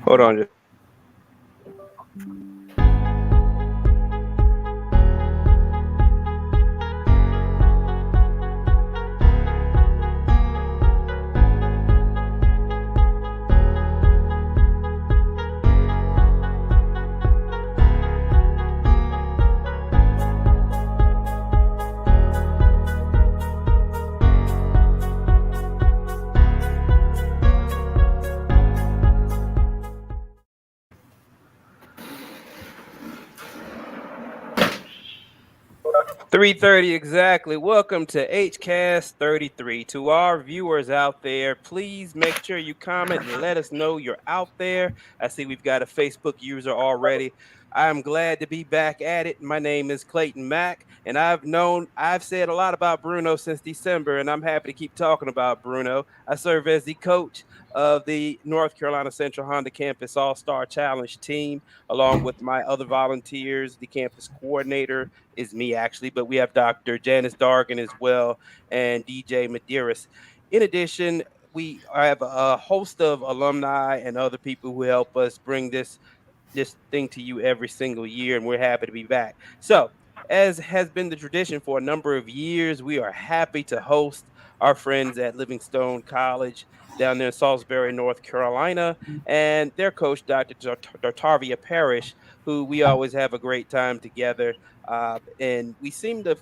Hold on. 3:30 exactly. Welcome to HCast 33. To our viewers out there, please make sure you comment and let us know you're out there. I see we've got a Facebook user already. I'm glad to be back at it. My name is Clayton Mack, and I've said a lot about Bruno since December, and I'm happy to keep talking about Bruno. I serve as the coach of the North Carolina Central Honda Campus All-Star Challenge team, along with my other volunteers, the campus coordinator, is me actually, but we have Dr. Janice Dargan as well and DJ Medeiros. In addition, we have a host of alumni and other people who help us bring this thing to you every single year, and we're happy to be back. So, as has been the tradition for a number of years, we are happy to host our friends at Livingstone College down there in Salisbury, North Carolina, and their coach, Dr. Dartavia Parrish, who we always have a great time together. And we seem to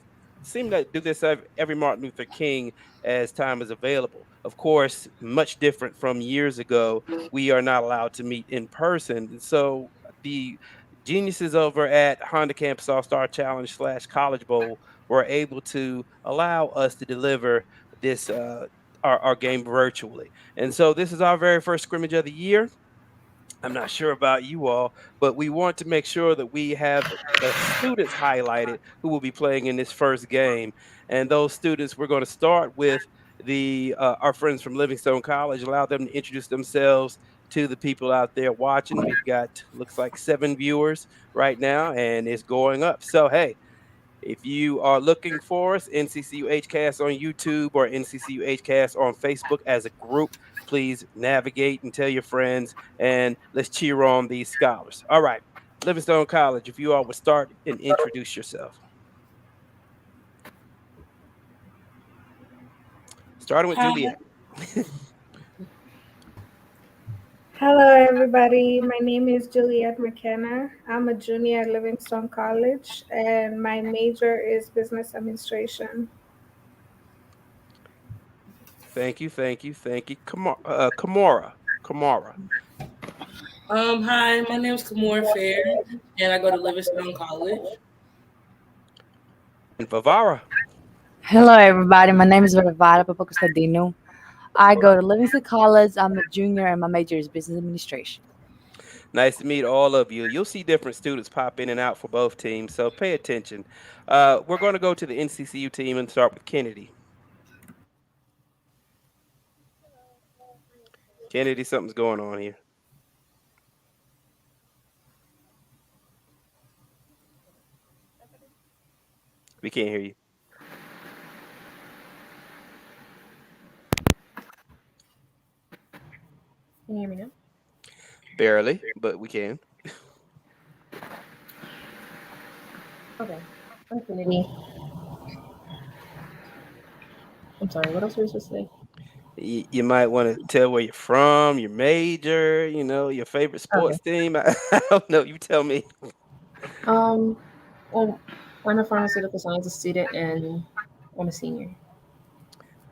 do this every Martin Luther King as time is available. Of course, much different from years ago. We are not allowed to meet in person, so the geniuses over at Honda Campus All Star Challenge / College Bowl were able to allow us to deliver this our game virtually. And so this is our very first scrimmage of the year. I'm not sure about you all, but we want to make sure that we have the students highlighted who will be playing in this first game. And those students, we're going to start with the our friends from Livingstone College. Allow them to introduce themselves to the people out there watching. We've got looks like 7 viewers right now, and it's going up. So hey, if you are looking for us, NCCU HCast on YouTube or NCCU HCast on Facebook as a group, please navigate and tell your friends, and let's cheer on these scholars. All right, Livingstone College, if you all would start and introduce yourself. Starting with Hi. Juliet. Hello, everybody. My name is Juliet McKenna. I'm a junior at Livingstone College, and my major is business administration. Thank you. Kamara. Hi, my name's Kamora Fair, and I go to Livingstone College. And Vavara. Hello, everybody. My name is Varvara Papakostadino. I go to Livingston College. I'm a junior, and my major is business administration. Nice to meet all of you. You'll see different students pop in and out for both teams, so pay attention. We're going to go to the NCCU team and start with Kennedy. Kennedy, something's going on here. We can't hear you. Can you hear me now? Barely, but we can. Okay. Infinity. I'm sorry, what else were we supposed to say? You might want to tell where you're from, your major, your favorite Okay. sports team. I don't know. You tell me. Um, well, I'm a pharmaceutical sciences student and I'm a senior.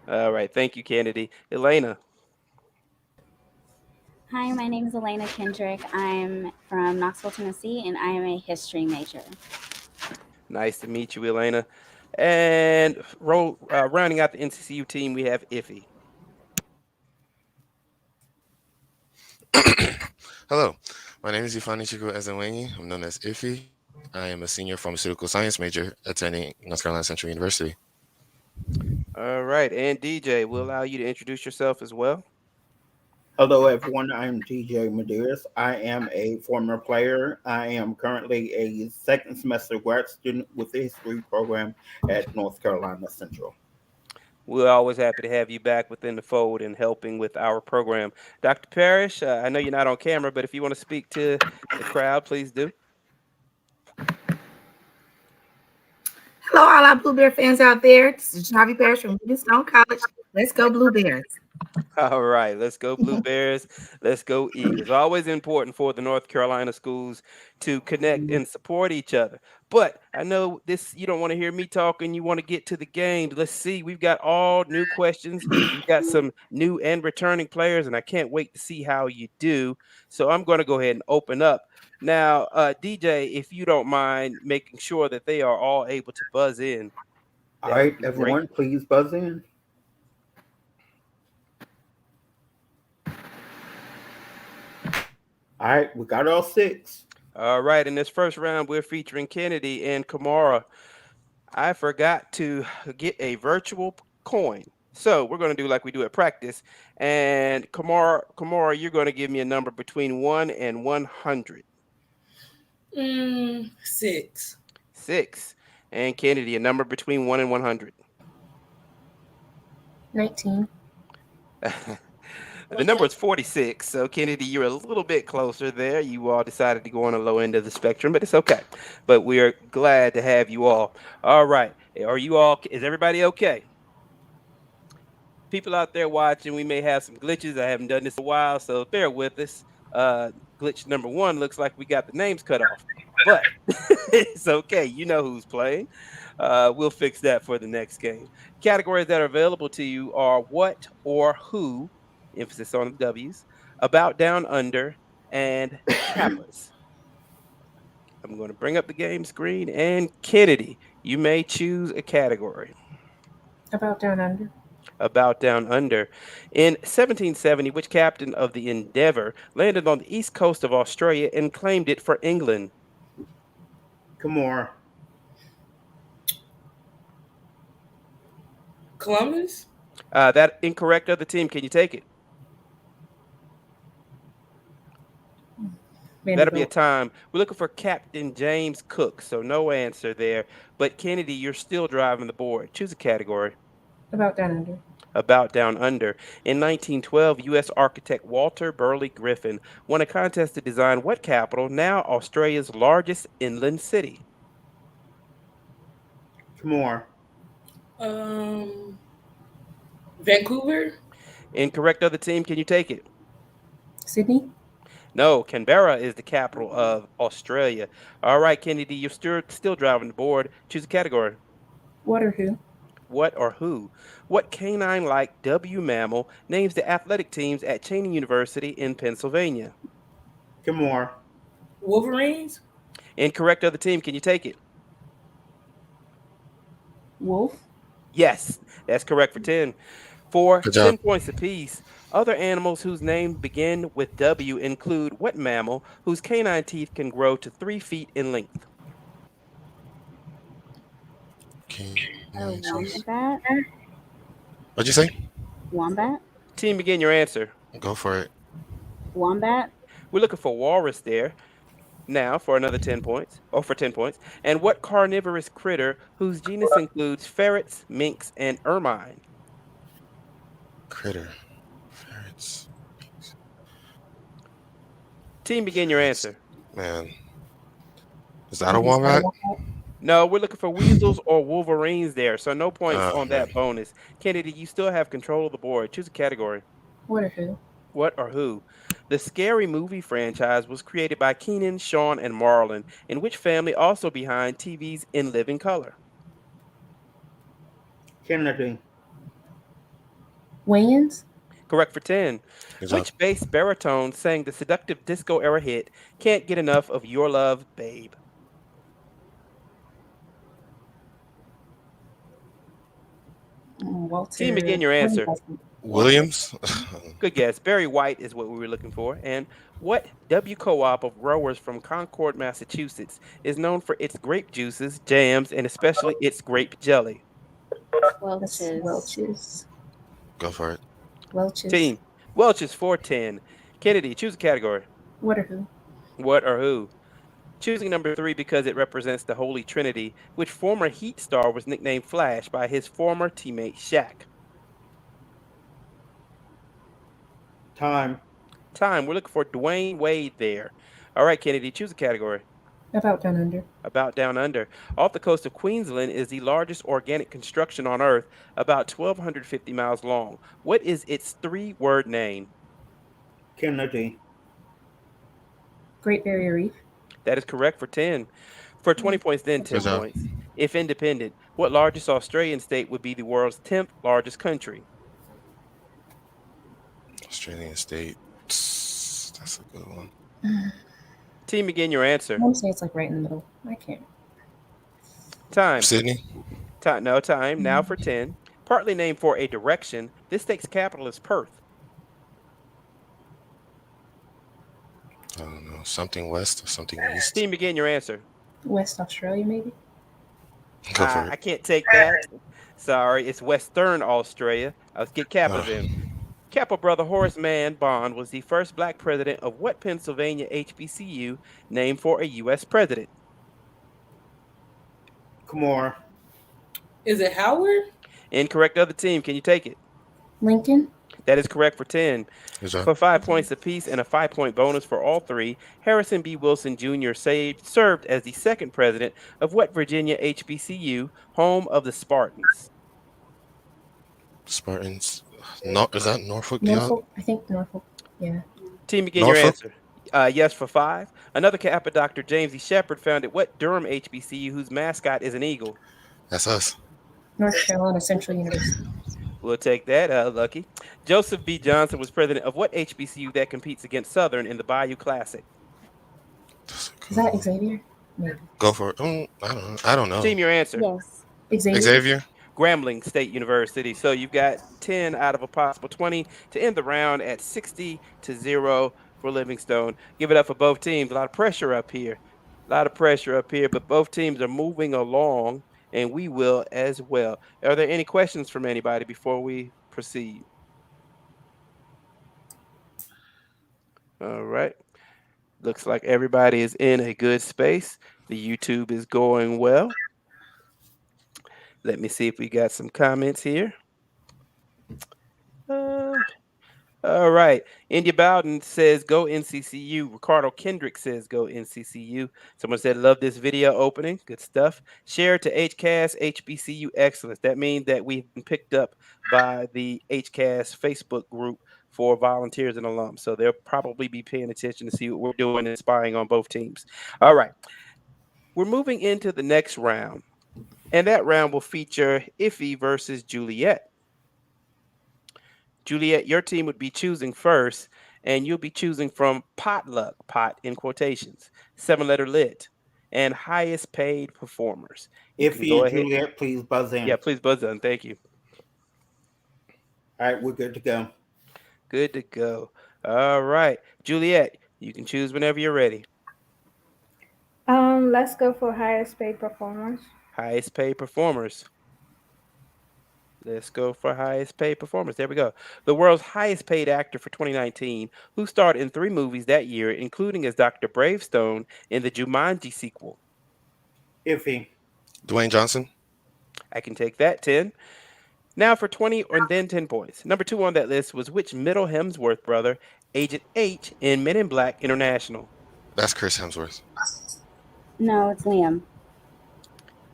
All right. Thank you, Kennedy. Elena, Hi, my name is Elena Kendrick. I'm from Knoxville, Tennessee, and I am a history major. nice to meet you, Elena. And rounding out the NCCU team, we have Iffy. Hello, my name is Ifani Chiku Ezenwenyi. I'm known as Iffy. I am a senior pharmaceutical science major attending North Carolina Central University. All right. And DJ, we'll allow you to introduce yourself as well. Hello, everyone. I'm DJ Medeiros. I am a former player. I am currently a second semester grad student with the history program at North Carolina Central. We're always happy to have you back within the fold and helping with our program. Dr. Parrish, I know you're not on camera, but if you want to speak to the crowd, please do. Hello, all our Blue Bear fans out there. This is Javi Parrish from Livingstone College. Let's go, Blue Bears. All right, let's go Blue Bears. Let's go Eagles. Always important for the North Carolina schools to connect and support each other. But I know this you don't want to hear me talking, you want to get to the game. Let's see. We've got all new questions. We've got some new and returning players and I can't wait to see how you do. So I'm going to go ahead and open up. Now, DJ, if you don't mind making sure that they are all able to buzz in, All that would right, be great. everyone, please buzz in. All right, we got all six. All right, in this first round, we're featuring Kennedy and Kamara. I forgot to get a virtual coin. So we're going to do like we do at practice. And Kamara, you're going to give me a number between 1 and 100. 6. 6. And Kennedy, a number between 1 and 100. 19. The number is 46. So, Kennedy, you're a little bit closer there. You all decided to go on the low end of the spectrum, but it's okay. But we are glad to have you all. All right. Is everybody okay? People out there watching, we may have some glitches. I haven't done this in a while, so bear with us. Glitch number 1 looks like we got the names cut off, but it's okay. You know who's playing. We'll fix that for the next game. Categories that are available to you are what or who, emphasis on the W's, about, down, under, and Kappas. I'm going to bring up the game screen, and Kennedy, you may choose a category. About down under. About, down, under. In 1770, which captain of the Endeavour landed on the east coast of Australia and claimed it for England? Kamora. Columbus? That incorrect. Other team, can you take it? That'll be a Vanderbilt. time. We're looking for Captain James Cook, so no answer there. But Kennedy, you're still driving the board. Choose a category. About down under. About, down, under. In 1912, U.S. architect Walter Burley Griffin won a contest to design what capital, now Australia's largest inland city? Kamora. Um, Vancouver? Incorrect. Other team, can you take it? Sydney. No, Canberra is the capital of Australia. All right, Kennedy, you're still driving the board. Choose a category. What or who? What or who? What canine-like W mammal names the athletic teams at Cheyney University in Pennsylvania? Kamora. Wolverines? Incorrect. Other team, can you take it? Wolf. Yes, that's correct for 10. For Good 10 job. points apiece, other animals whose names begin with W include what mammal whose canine teeth can grow to 3 feet in length? A Canines. wombat? What'd you say? Wombat? Team, begin your answer. Go for it. Wombat? We're looking for walrus there. Now for another 10 points, or for 10 points. And what carnivorous critter whose genus includes ferrets, minks, and ermine? Critter. Ferrets. Team, begin your answer. Man. Is that a wombat? No, we're looking for weasels or wolverines there, so no points on Okay. that bonus. Kennedy, you still have control of the board. Choose a category. What or who? What or who? The Scary Movie franchise was created by Keenan, Sean, and Marlon, in which family also behind TV's In Living Color? Kennedy. Wayans. Correct for 10. Good job. Which bass baritone sang the seductive disco era hit, Can't Get Enough of Your Love, Babe? Walter. Team, begin your answer. Williams. Good guess. Barry White is what we were looking for. And what W co-op of rowers from Concord, Massachusetts is known for its grape juices, jams, and especially its grape jelly? That's Welch's. Welch's. Go for it. Welch's. Team, Welch's 410. Kennedy, choose a category. What or who? What or who? Choosing number 3 because it represents the Holy Trinity, which former Heat star was nicknamed Flash by his former teammate Shaq. Time. Time. We're looking for Dwayne Wade there. All right, Kennedy, choose a category. About down under. About down under. Off the coast of Queensland is the largest organic construction on Earth, about 1,250 miles long. What is its three-word name? Kennedy. Great Barrier Reef. That is correct for 10. For 20 points, then Good 10 job. points. If independent, what largest Australian state would be the world's 10th largest country? Australian state. That's a good one. Team, again, your I answer. want to say it's like right in the middle. I can't. Time. Sydney. Time. No time. Now for 10. Partly named for a direction, this state's capital is Perth. I don't know. Something west or something east. Team, again, your answer. West Australia, maybe? Go for I it. can't take that. Sorry, it's Western Australia. Let's get capitals Uh, in. Capo brother Horace Mann Bond was the first black president of what Pennsylvania HBCU named for a U.S. president? Kumar. Is it Howard? Incorrect, other team. Can you take it? Lincoln? That is correct for 10. good job. For 5 points apiece and a 5-point bonus for all three, Harrison B. Wilson Jr. served as the second president of what Virginia HBCU, home of the Spartans? Spartans. No, is that Norfolk? Norfolk? I think Norfolk. Yeah. Team, begin your Norfolk? answer. Yes, for 5. Another Kappa, Dr. James E. Shepard, founded what Durham HBCU, whose mascot is an eagle? That's us. North Carolina Central University. We'll take that, Lucky. Joseph B. Johnson was president of what HBCU that competes against Southern in the Bayou Classic? That's a good Is that one. Xavier? Maybe. Go for it. I don't know. Team, your answer. Yes. Xavier? Xavier. Grambling State University. So you've got 10 out of a possible 20 to end the round at 60-0 for Livingstone. Give it up for both teams. A lot of pressure up here. A lot of pressure up here, but both teams are moving along, and we will as well. Are there any questions from anybody before we proceed? All right. Looks like everybody is in a good space. The YouTube is going well. Let me see if we got some comments here. All right. India Bowden says, go NCCU. Ricardo Kendrick says, go NCCU. Someone said, love this video opening. Good stuff. Share to HCAS HBCU Excellence. That means that we've been picked up by the HCAS Facebook group for volunteers and alums. So they'll probably be paying attention to see what we're doing and spying on both teams. All right. We're moving into the next round. And that round will feature Iffy versus Juliet. Juliet, your team would be choosing first, and you'll be choosing from potluck, pot in quotations, 7-letter lit, and highest paid performers. You can Iffy go and ahead. Juliet, please buzz in. Yeah, please buzz in. Thank you. All right, we're good to go. Good to go. All right. Juliet, you can choose whenever you're ready. Let's go for highest paid performers. Highest paid performers. Let's go for highest paid performers. There we go. The world's highest paid actor for 2019, who starred in 3 movies that year, including as Dr. Bravestone in the Jumanji sequel. Iffy. Dwayne Johnson. I can take that, 10. Now for 20 and then 10 points. Number 2 on that list was which middle Hemsworth brother, Agent H in Men in Black International? That's Chris Hemsworth. No, it's Liam.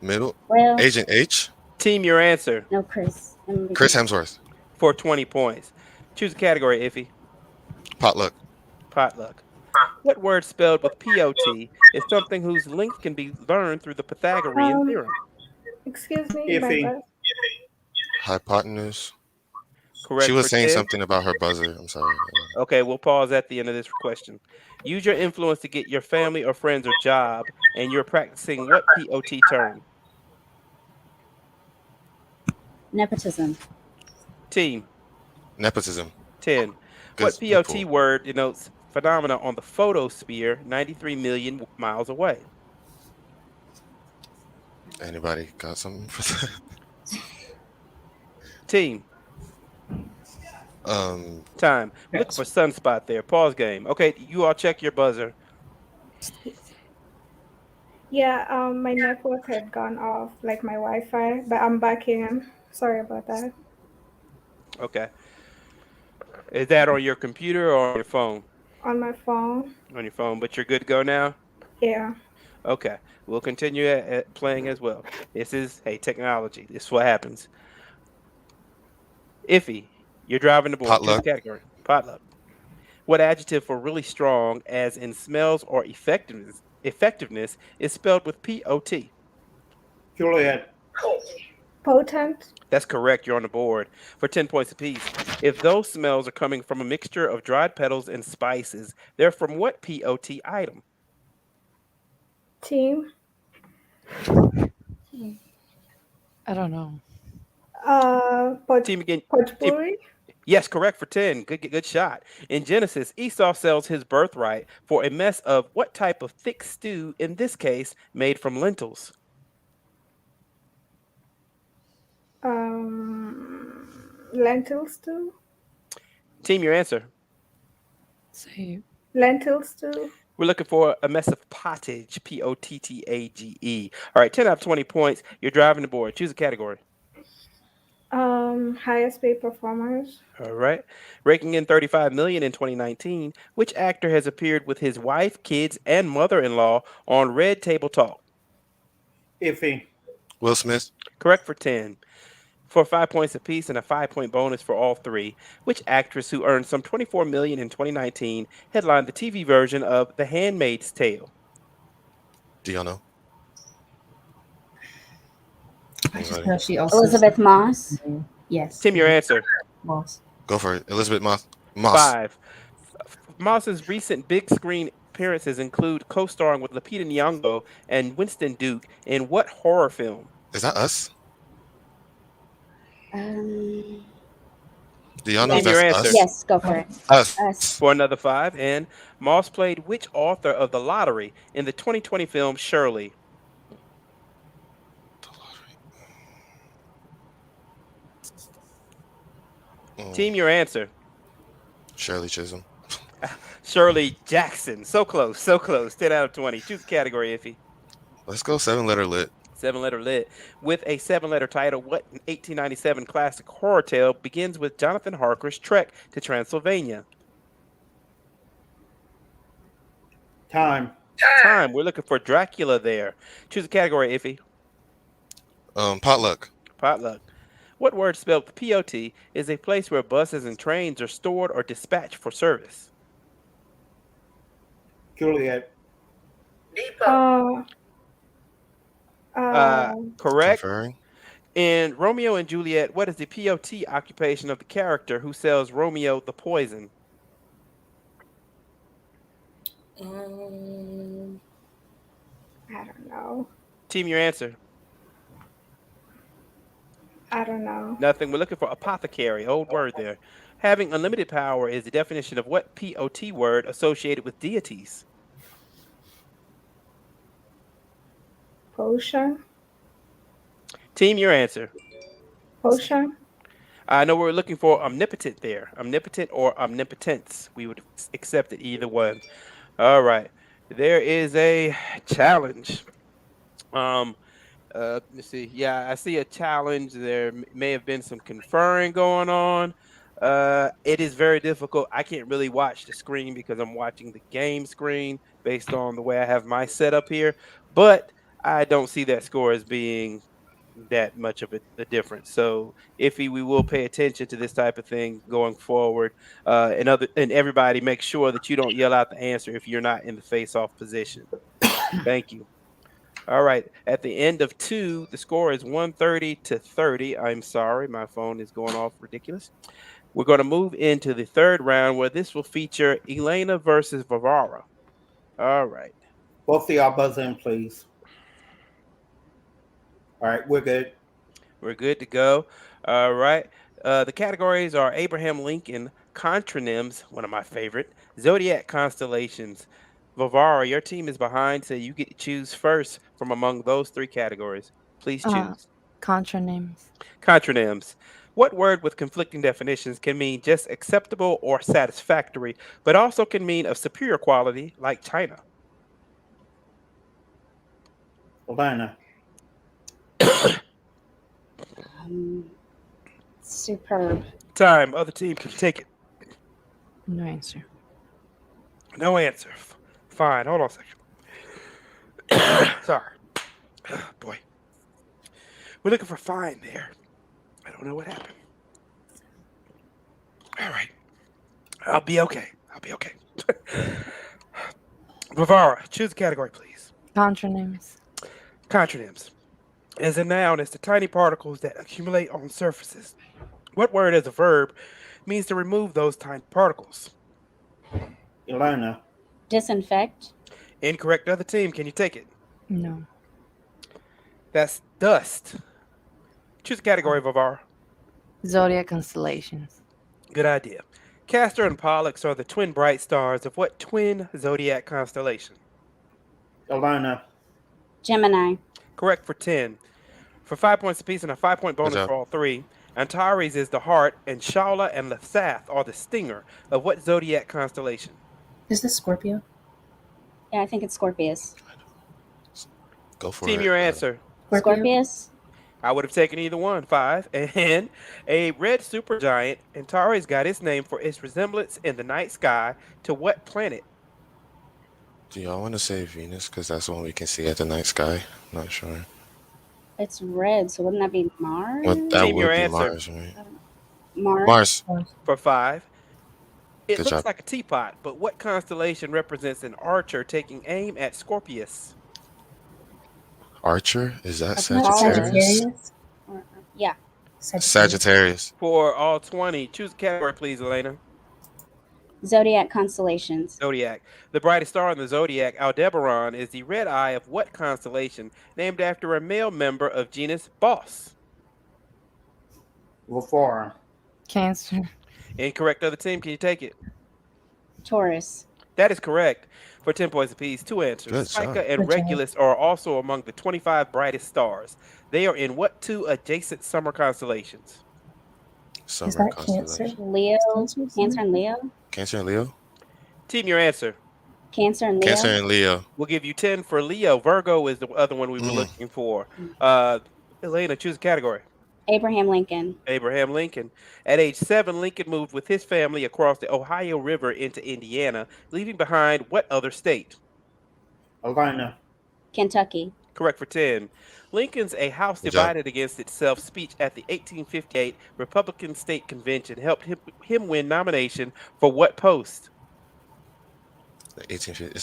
Middle. Well, Agent H. Team, your answer. no, Chris. Chris Hemsworth. For 20 points. Choose a category, Iffy. Potluck. Potluck. What word spelled with P-O-T is something whose length can be learned through the Pythagorean theorem? Excuse me, my Iffy. buzz. Hypotenuse. Correct She was for saying 10. something about her buzzer. I'm sorry. Okay, we'll pause at the end of this question. Use your influence to get your family or friends a job, and you're practicing what P-O-T term? Nepotism. Team, Nepotism. 10. Good What P-O-T people. word denotes phenomena on the photosphere 93 million miles away? Anybody got something for that? Team, time. Look for sunspot there. Pause game. Okay, you all check your buzzer. Yeah, my network had gone off, like my Wi-Fi, but I'm back in. Sorry about that. Okay. Is that on your computer or on your phone? On my phone. On your phone, but you're good to go now? Yeah. Okay. We'll continue at playing as well. This is, hey, technology. This is what happens. Iffy, you're driving the board. Choose a Potluck. category. Potluck. What adjective for really strong, as in smells or effectiveness is spelled with P-O-T? Juliet. Potent. That's correct. You're on the board for 10 points apiece. If those smells are coming from a mixture of dried petals and spices, they're from what P-O-T item? Team. I don't know. Team again. Team. Potpourri. Yes, correct for 10. Good shot. In Genesis, Esau sells his birthright for a mess of what type of thick stew, in this case, made from lentils? Lentil stew. Team, your answer. Say Lentil stew. We're looking for a mess of pottage, Pottage. All right, 10 out of 20 points. You're driving the board. Choose a category. Highest paid performers. All right. Raking in 35 million in 2019, which actor has appeared with his wife, kids, and mother-in-law on Red Table Talk? Iffy. Will Smith. Correct for 10. For 5 points apiece and a 5-point bonus for all three, which actress who earned some 24 million in 2019 headlined the TV version of The Handmaid's Tale? Do y'all know? I just Anybody? know she also. Elizabeth Moss. Yes. Tim, your answer. Moss. Go for it. Elizabeth Moss. Moss. 5. Moss's recent big screen appearances include co-starring with Lupita Nyong'o and Winston Duke in what horror film? Is that us? Um, Do y'all know if Tim, your that's answer. us? yes, go for it. Us. Us. For another 5. And Moss played which author of The Lottery in the 2020 film Shirley? Team, your answer. Shirley Chisholm. Shirley Jackson. So close, so close. 10 out of 20. Choose a category, Iffy. Let's go 7-letter lit. 7-letter lit. With a 7-letter title, what 1897 classic horror tale begins with Jonathan Harker's trek to Transylvania? Time. Time. We're looking for Dracula there. Choose a category, Iffy. Potluck. Potluck. What word spelled P-O-T is a place where buses and trains are stored or dispatched for service? Juliet. Uh, Correct. Conferring. In Romeo and Juliet, what is the P-O-T occupation of the character who sells Romeo the poison? I don't know. Team, your answer. I don't know. Nothing. We're looking for apothecary. Old word there. Having unlimited power is the definition of what P-O-T word associated with deities? Potion. Team, your answer. Potion. I know we're looking for omnipotent there. Omnipotent or omnipotence. We would accept it either one. All right. There is a challenge. Let's see. Yeah, I see a challenge. There may have been some conferring going on. It is very difficult. I can't really watch the screen because I'm watching the game screen based on the way I have my setup here. But I don't see that score as being that much of a difference. So if we will pay attention to this type of thing going forward, and everybody make sure that you don't yell out the answer if you're not in the face-off position. Thank you. All right. At the end of 2, the score is 130 to 30. I'm sorry, my phone is going off ridiculous. We're going to move into the third round where this will feature Elena versus Vavara. All right. Both of y'all buzz in, please. All right, we're good. We're good to go. All right. The categories are Abraham Lincoln, contronyms, one of my favorite, zodiac constellations. Vavara, your team is behind, so you get to choose first from among those 3 categories. Please choose. Contronyms. Contronyms. What word with conflicting definitions can mean just acceptable or satisfactory, but also can mean of superior quality, like China? Elena. Superb. Time. Other team can take it. No answer. No answer. Fine. Hold on a second. Sorry. Boy. We're looking for fine there. I don't know what happened. All right. I'll be okay. I'll be okay. Bavara, choose a category, please. Contronyms. Contronyms. As a noun, it's the tiny particles that accumulate on surfaces. What word as a verb means to remove those tiny particles? Elena. Disinfect. Incorrect. Other team, can you take it? No. That's dust. Choose a category, Vavar. Zodiac constellations. Good idea. Castor and Pollux are the twin bright stars of what twin zodiac constellation? Elena. Gemini. Correct for 10. For 5 points apiece and a 5-point Good bonus job. for all three, Antares is the heart, and Shala and Lathath are the stinger of what zodiac constellation? Is this Scorpio? Yeah, I think it's Scorpius. Go for Team, it. your answer. Scorpius. I would have taken either one. 5. And a red supergiant, Antares got its name for its resemblance in the night sky to what planet? Do y'all want to say Venus? Because that's the one we can see at the night sky. Not sure. It's red, so wouldn't that be Mars? Well, that Team, your would be answer. Mars, right? Mars. Mars. For 5. It Good looks job. like a teapot, but what constellation represents an archer taking aim at Scorpius? Archer? Is that That's not Sagittarius? Sagittarius? Yeah. Sagittarius. For all 20, choose a category, please, Elena. Zodiac constellations. Zodiac. The brightest star in the zodiac, Aldebaran, is the red eye of what constellation, named after a male member of genus Boss? Vafara. Cancer. Incorrect. Other team, can you take it? Taurus. That is correct. For 10 points apiece, 2 answers. Good job. Spica and Good job. Regulus are also among the 25 brightest stars. They are in what 2 adjacent summer constellations? Summer Is that constellation. Cancer? Leo. Cancer? Cancer and Leo. Cancer and Leo? Team, your answer. Cancer and Leo. Cancer and Leo. We'll give you 10 for Leo. Virgo is the other one we were looking for. Elena, choose a category. Abraham Lincoln. Abraham Lincoln. At age 7, Lincoln moved with his family across the Ohio River into Indiana, leaving behind what other state? Elena. Kentucky. Correct for 10. Lincoln's A House Good job. Divided Against Itself speech at the 1858 Republican State Convention helped him win nomination for what post? The 1850.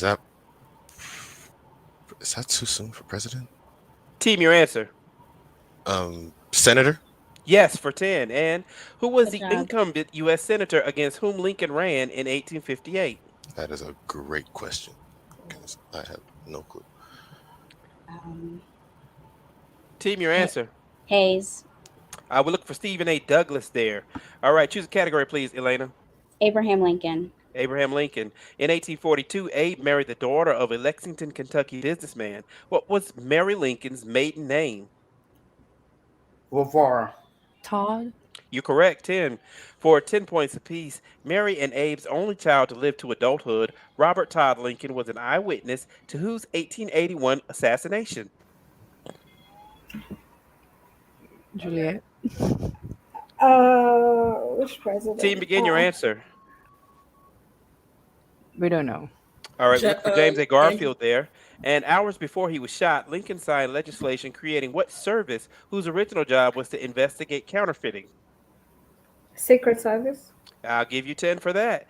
Is that too soon for president? Team, your answer. Senator? Yes, for 10. And who was Good the job. incumbent U.S. senator against whom Lincoln ran in 1858? That is a great question. 'Cause I have no clue. Team, your answer. Hayes. We look for Stephen A. Douglas there. All right, choose a category, please, Elena. Abraham Lincoln. Abraham Lincoln. In 1842, Abe married the daughter of a Lexington, Kentucky businessman. What was Mary Lincoln's maiden name? Vafara. Todd. You're correct, 10. For 10 points apiece, Mary and Abe's only child to live to adulthood, Robert Todd Lincoln, was an eyewitness to whose 1881 assassination? Juliet. Which president? Team, begin your answer. We don't know. All right, we look for James A. Andrew. Garfield there. And hours before he was shot, Lincoln signed legislation creating what service whose original job was to investigate counterfeiting? Secret Service. I'll give you 10 for that.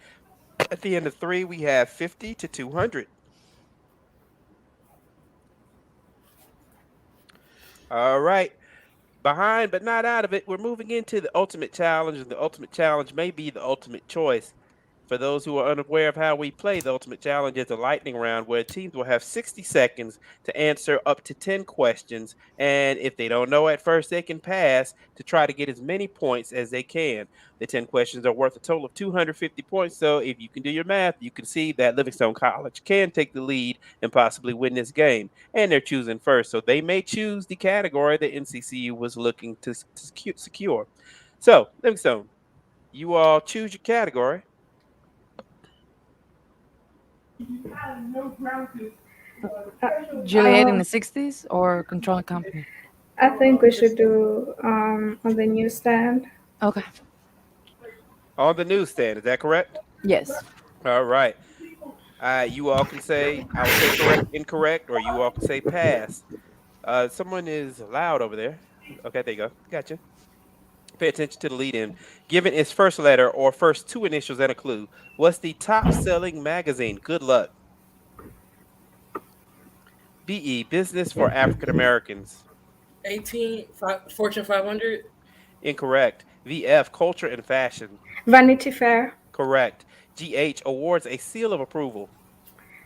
At the end of 3, we have 50 to 200. All right. Behind but not out of it, we're moving into the ultimate challenge, and the ultimate challenge may be the ultimate choice. For those who are unaware of how we play, the ultimate challenge is a lightning round where teams will have 60 seconds to answer up to 10 questions. And if they don't know at first, they can pass to try to get as many points as they can. The 10 questions are worth a total of 250 points. So if you can do your math, you can see that Livingstone College can take the lead and possibly win this game. And they're choosing first. So they may choose the category that NCCU was looking to secure. So, Livingstone, you all choose your category. Juliet in the 60s or controlling company? I think we should do on the newsstand. Okay. On the newsstand, is that correct? Yes. All right. You all can say, I will say correct, incorrect, or you all can say pass. Someone is loud over there. Okay, there you go. Gotcha. Pay attention to the lead in. Given its first letter or first two initials and a clue, what's the top selling magazine? Good luck. BE, Business for African Americans. Fortune 500. Incorrect. VF, Culture and Fashion. Vanity Fair. Correct. GH, awards a seal of approval.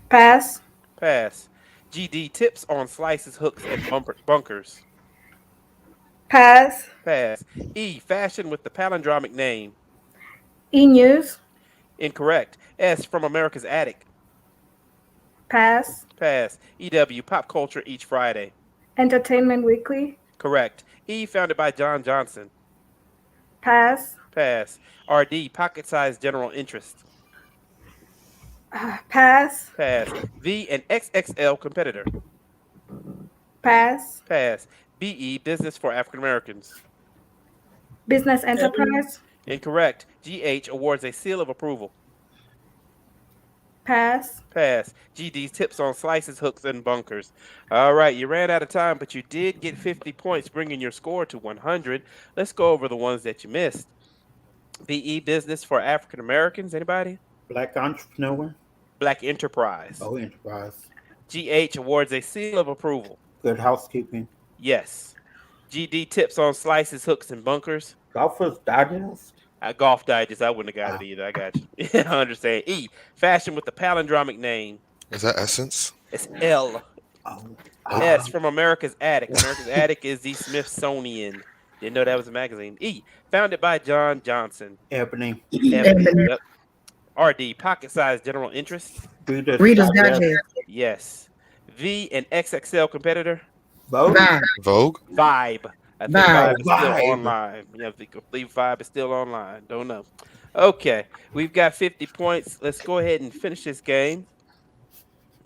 Pass. Pass. GD, tips on slices, hooks, and bunkers. Pass. Pass. E, fashion with the palindromic name. E-News. Incorrect. S, from America's Attic. Pass. Pass. EW, pop culture each Friday. Entertainment Weekly. Correct. E, founded by John Johnson. Pass. Pass. RD, pocket-sized general interest. Pass. Pass. V, an XXL competitor. Pass. Pass. BE, business for African Americans. Business Enterprise. Incorrect. GH, awards a seal of approval. Pass. Pass. GD's tips on slices, hooks, and bunkers. All right, you ran out of time, but you did get 50 points, bringing your score to 100. Let's go over the ones that you missed. BE, business for African Americans. Anybody? Black entrepreneur. Black Enterprise. Oh, enterprise. GH, awards a seal of approval. Good housekeeping. Yes. GD, tips on slices, hooks, and bunkers. Golfers Digest. Golf Digest, I wouldn't have got it either. I got you. I understand. E, fashion with the palindromic name. Is that Essence? It's L. Oh. S, from America's Attic. America's Attic is the Smithsonian. Didn't know that was a magazine. E, founded by John Johnson. Ebony. Ebony. Yep. RD, pocket-sized general interest. Reader's Digest. Yes. V, an XXL competitor. Vogue. Vogue? Vibe. I think Vibe. Vibe is still online. Yeah, I believe Vibe is still online. Don't know. Okay, we've got 50 points. Let's go ahead and finish this game.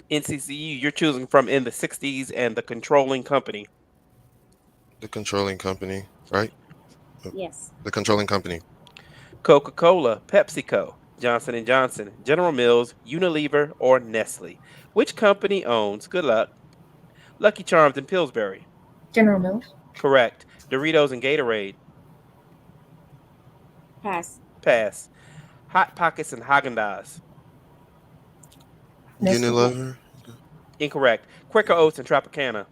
NCCU, you're choosing from In the 60s and The Controlling Company. The controlling company, right? Yes. The controlling company. Coca-Cola, PepsiCo, Johnson & Johnson, General Mills, Unilever, or Nestle. Which company owns, good luck, Lucky Charms and Pillsbury? General Mills. Correct. Doritos and Gatorade. Pass. Pass. Hot Pockets and Haagen-Dazs. Nestle. Unilever? Incorrect. Quaker Oats and Tropicana.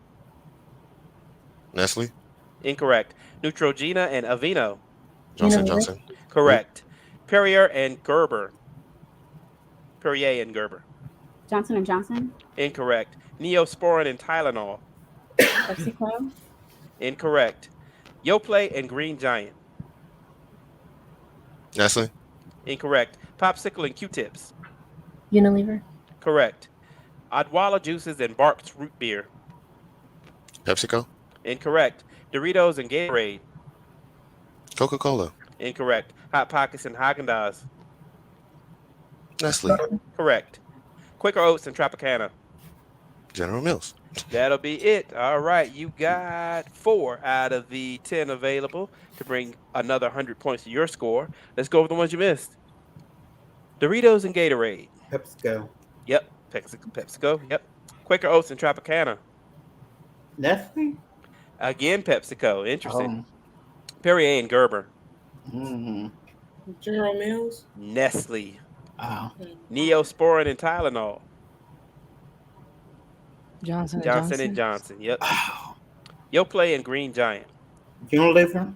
Nestle? Incorrect. Neutrogena and Aveeno. Johnson Unilever? Johnson? Correct. Perrier and Gerber. Perrier and Gerber. Johnson & Johnson. Incorrect. Neosporin and Tylenol. PepsiCo. Incorrect. Yoplait and Green Giant. Nestle? Incorrect. Popsicle and Q-tips. Unilever. Correct. Odwalla juices and Barks root beer. PepsiCo? Incorrect. Doritos and Gatorade. Coca-Cola? Incorrect. Hot Pockets and Haagen-Dazs. Nestle? Correct. Quaker Oats and Tropicana. General Mills? That'll be it. All right, you got 4 out of the 10 available to bring another 100 points to your score. Let's go over the ones you missed. Doritos and Gatorade. PepsiCo. Yep. PepsiCo. Yep. Quaker Oats and Tropicana. Nestle. Again, PepsiCo. Interesting. Perrier and Gerber. General Mills. Nestle. Oh. Neosporin and Tylenol. Johnson & Johnson & Johnson. Yep. Yoplait and Green Giant. Unilever.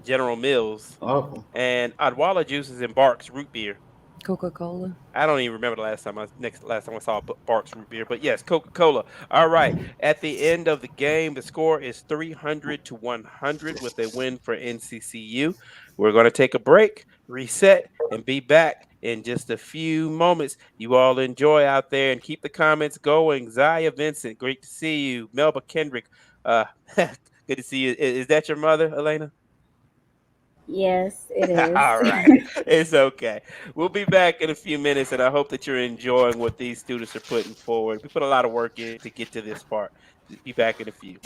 General Mills. Oh. And Odwalla juices and Barks root beer. Coca-Cola. I don't even remember the last time I saw Barks root beer, but yes, Coca-Cola. All right. At the end of the game, the score is 300 to 100 with a win for NCCU. We're going to take a break, reset, and be back in just a few moments. You all enjoy out there and keep the comments going. Zaya Vincent, great to see you. Melba Kendrick, good to see you. Is that your mother, Elena? Yes, it is. All right. It's okay. We'll be back in a few minutes, and I hope that you're enjoying what these students are putting forward. We put a lot of work in to get to this part. Be back in a few.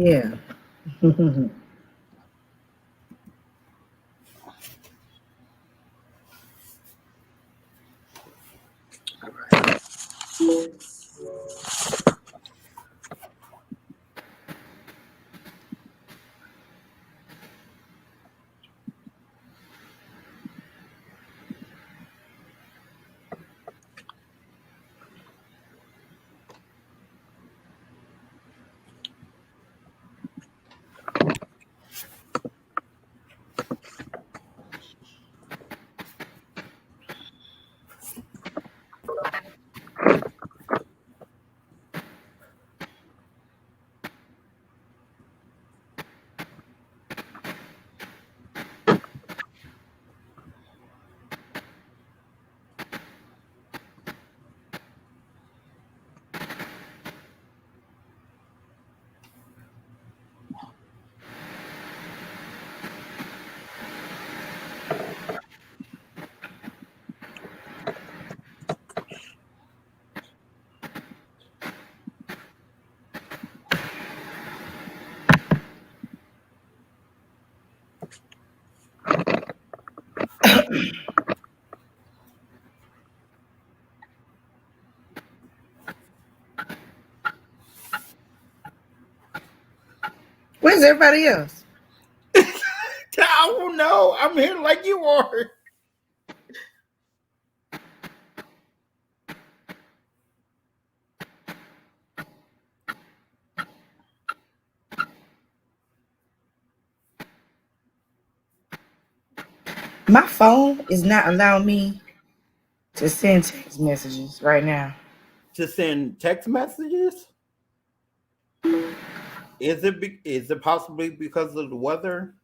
Yeah. Where's everybody else? I don't know. I'm here like you are. My phone is not allowing me to send text messages right now. To send text messages? Is it possibly because of the weather?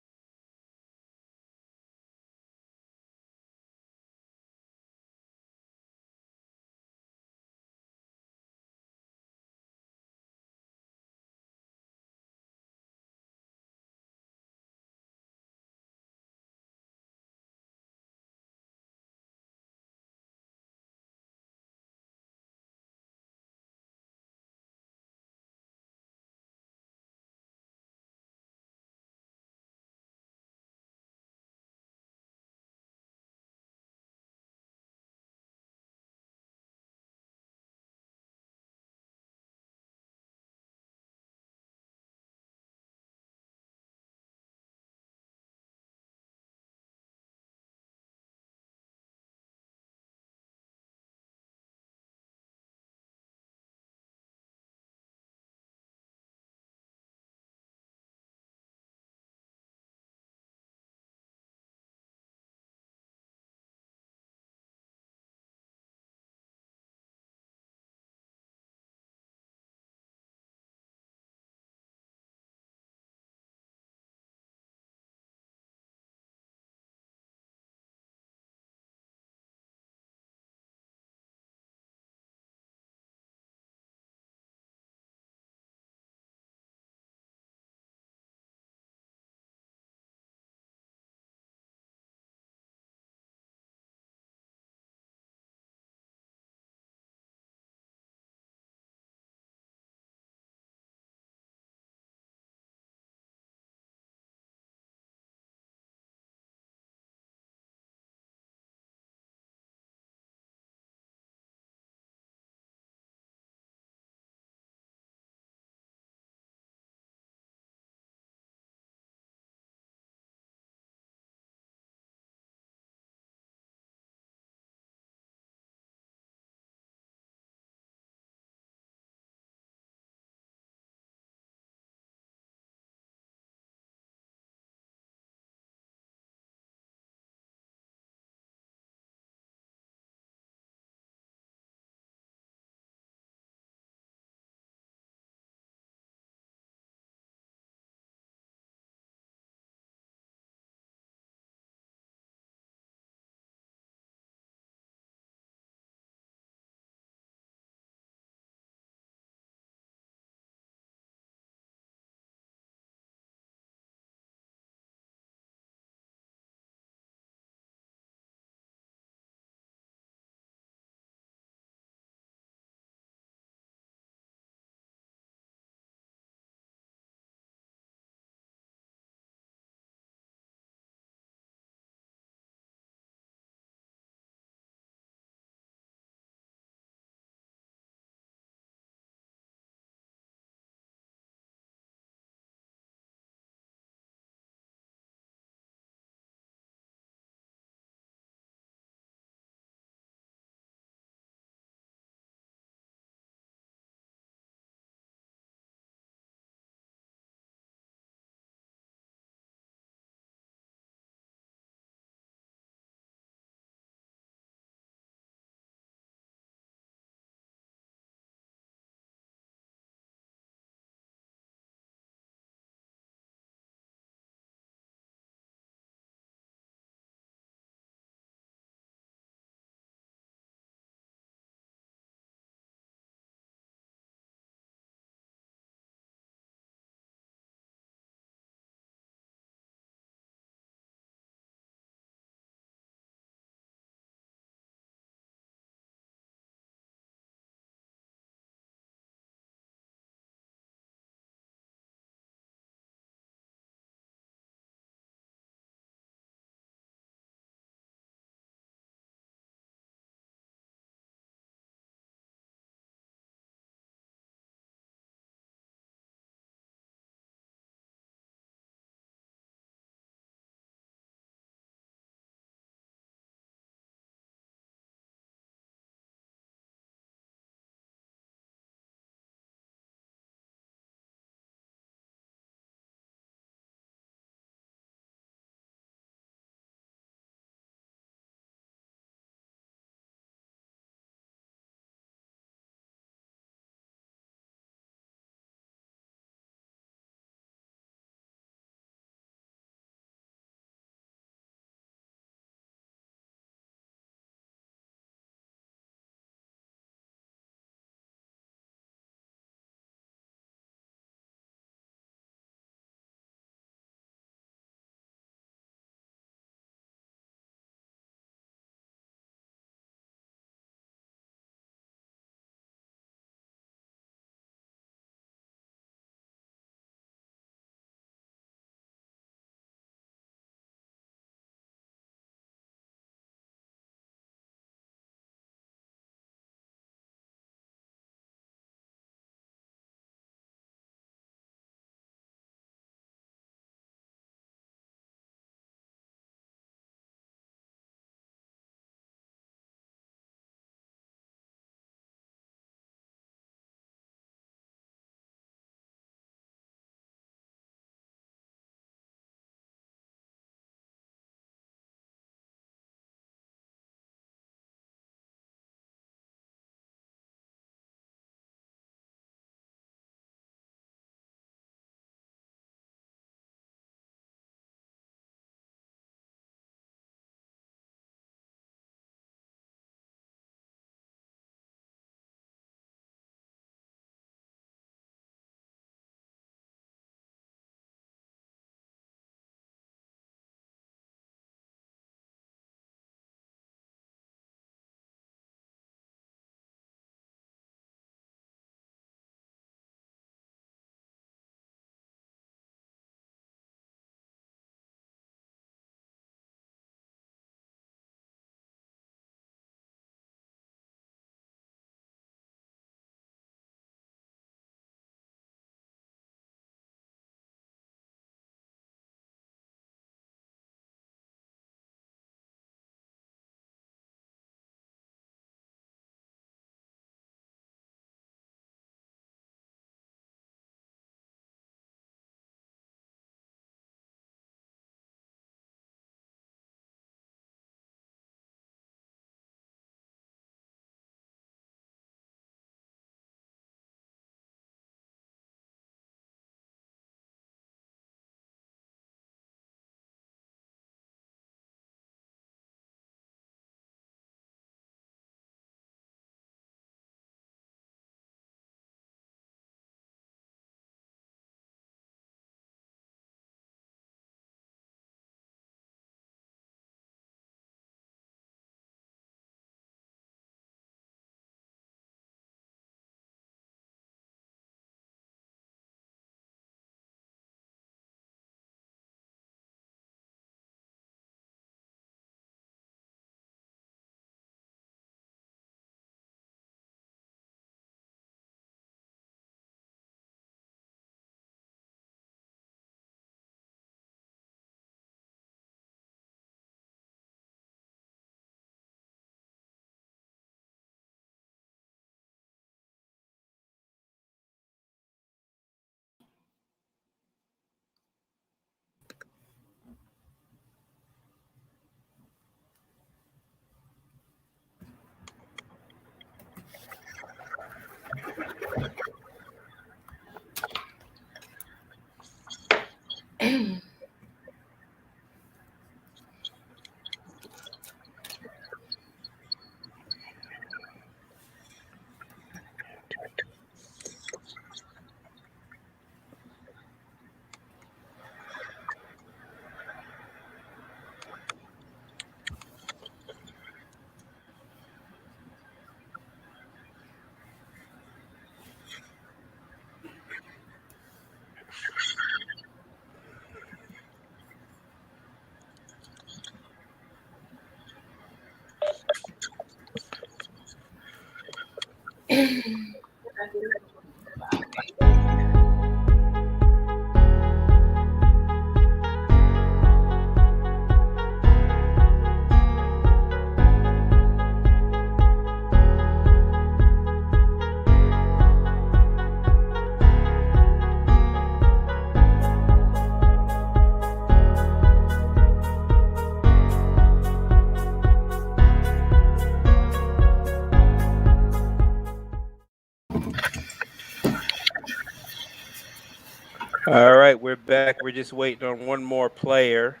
All right, we're back. We're just waiting on one more player.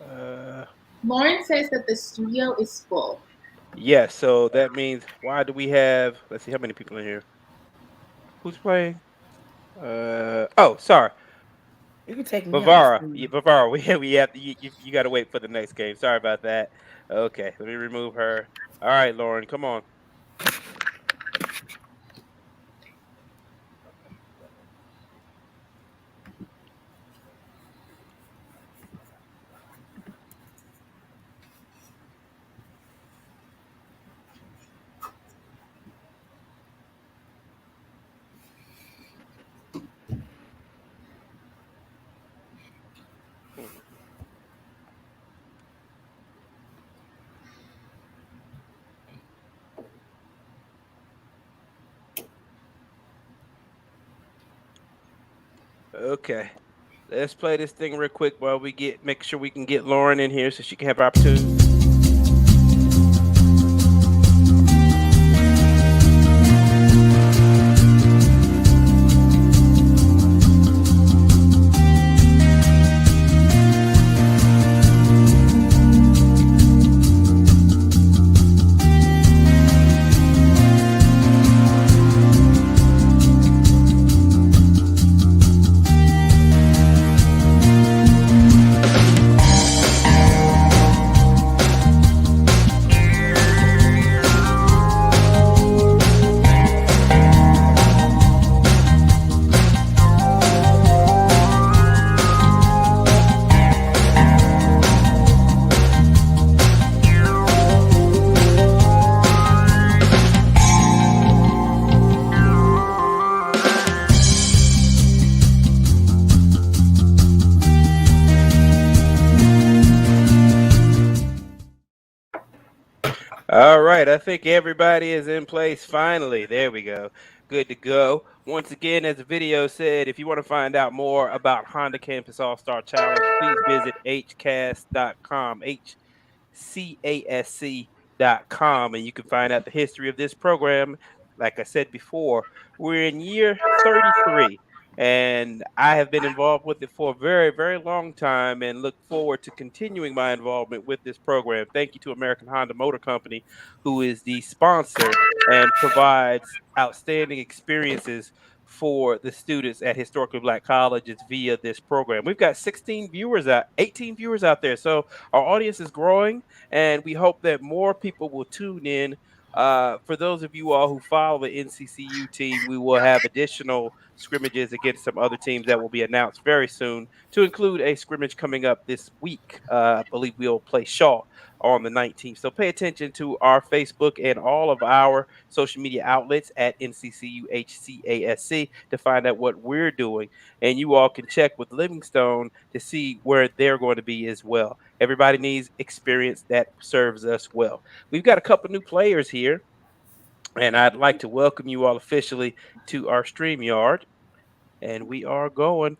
Uh, Lauren says that the studio is full. yes, so that means why do we have? Let's see how many people in here. Who's playing? Oh, sorry, You can take me off. Bavara. Yeah, Bavara. We have to, you got to wait for the next game. Sorry about that. Okay, let me remove her. All right, Lauren, come on. Hmm. Okay. Let's play this thing real quick while we make sure we can get Lauren in here so she can have opportunity. All right, I think everybody is in place finally. There we go. Good to go. Once again, as the video said, if you want to find out more about Honda Campus All Star Challenge, please visit hcasc.com, HCASC.com, and you can find out the history of this program. Like I said before, we're in year 33, and I have been involved with it for a very, very long time and look forward to continuing my involvement with this program. Thank you to American Honda Motor Company, who is the sponsor and provides outstanding experiences for the students at historically black colleges via this program. We've got 18 viewers out there. So our audience is growing, and we hope that more people will tune in. For those of you all who follow the NCCU team, we will have additional scrimmages against some other teams that will be announced very soon, to include a scrimmage coming up this week. I believe we'll play Shaw on the 19th. So pay attention to our Facebook and all of our social media outlets at NCCU HCASC to find out what we're doing. And you all can check with Livingstone to see where they're going to be as well. Everybody needs experience that serves us well. We've got a couple new players here, and I'd like to welcome you all officially to our StreamYard. And we are going.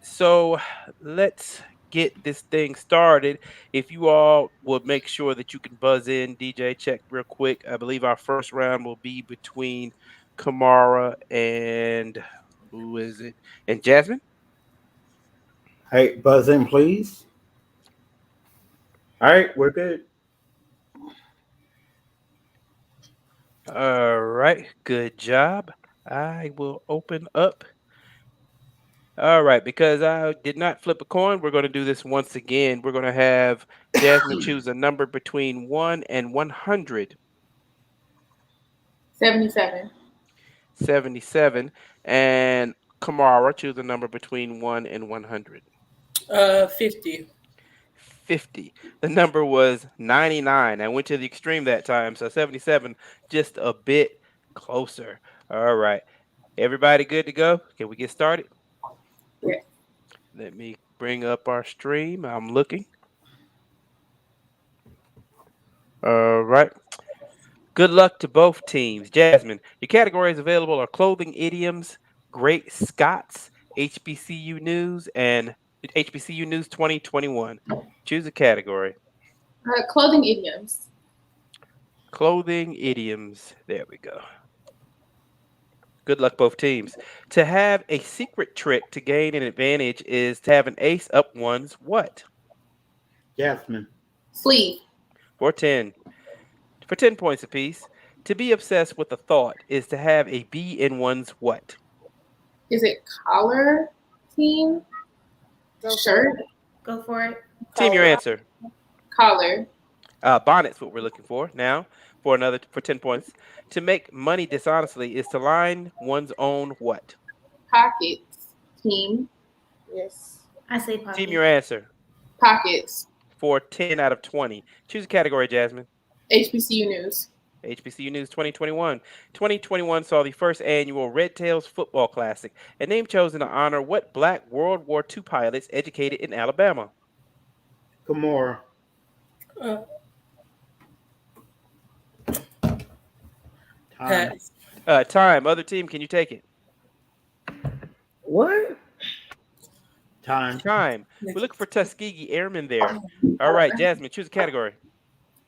So let's get this thing started. If you all would make sure that you can buzz in, DJ, check real quick. I believe our first round will be between Kamara and who is it? And Jasmine. Hey, buzz in, please. All right, we're good. All right, good job. I will open up. All right, because I did not flip a coin, we're going to do this once again. We're going to have Jasmine choose a number between 1 and 100. 77. 77. And Kamara choose a number between 1 and 100. 50. 50. The number was 99. I went to the extreme that time, so 77 just a bit Closer. All right. Everybody good to go? Can we get started? Yeah. Let me bring up our stream. I'm looking. All right. Good luck to both teams. Jasmine, your categories available are clothing idioms, great Scots, HBCU news, and HBCU news 2021. Choose a category. Clothing idioms. Clothing idioms. There we go. Good luck, both teams. To have a secret trick to gain an advantage is to have an ace up one's what? Jasmine. Sleeve. For 10. For 10 points apiece. To be obsessed with a thought is to have a bee in one's what? Is it collar team? Go for Shirt? it. Go for it. Team, your answer. Collar. Bonnet's what we're looking for. Now, for 10 points. To make money dishonestly is to line one's own what? Pockets team. Yes. I say Team, pocket. your answer. Pockets. For 10 out of 20. Choose a category, Jasmine. HBCU news. HBCU News 2021. 2021 saw the first annual Red Tails Football Classic, a name chosen to honor what black World War II pilots educated in Alabama? Kimura. Uh, Time. pass. Time. Other team, can you take it? What? Time. Time. We're looking for Tuskegee Airmen there. All right, Jasmine, choose a category.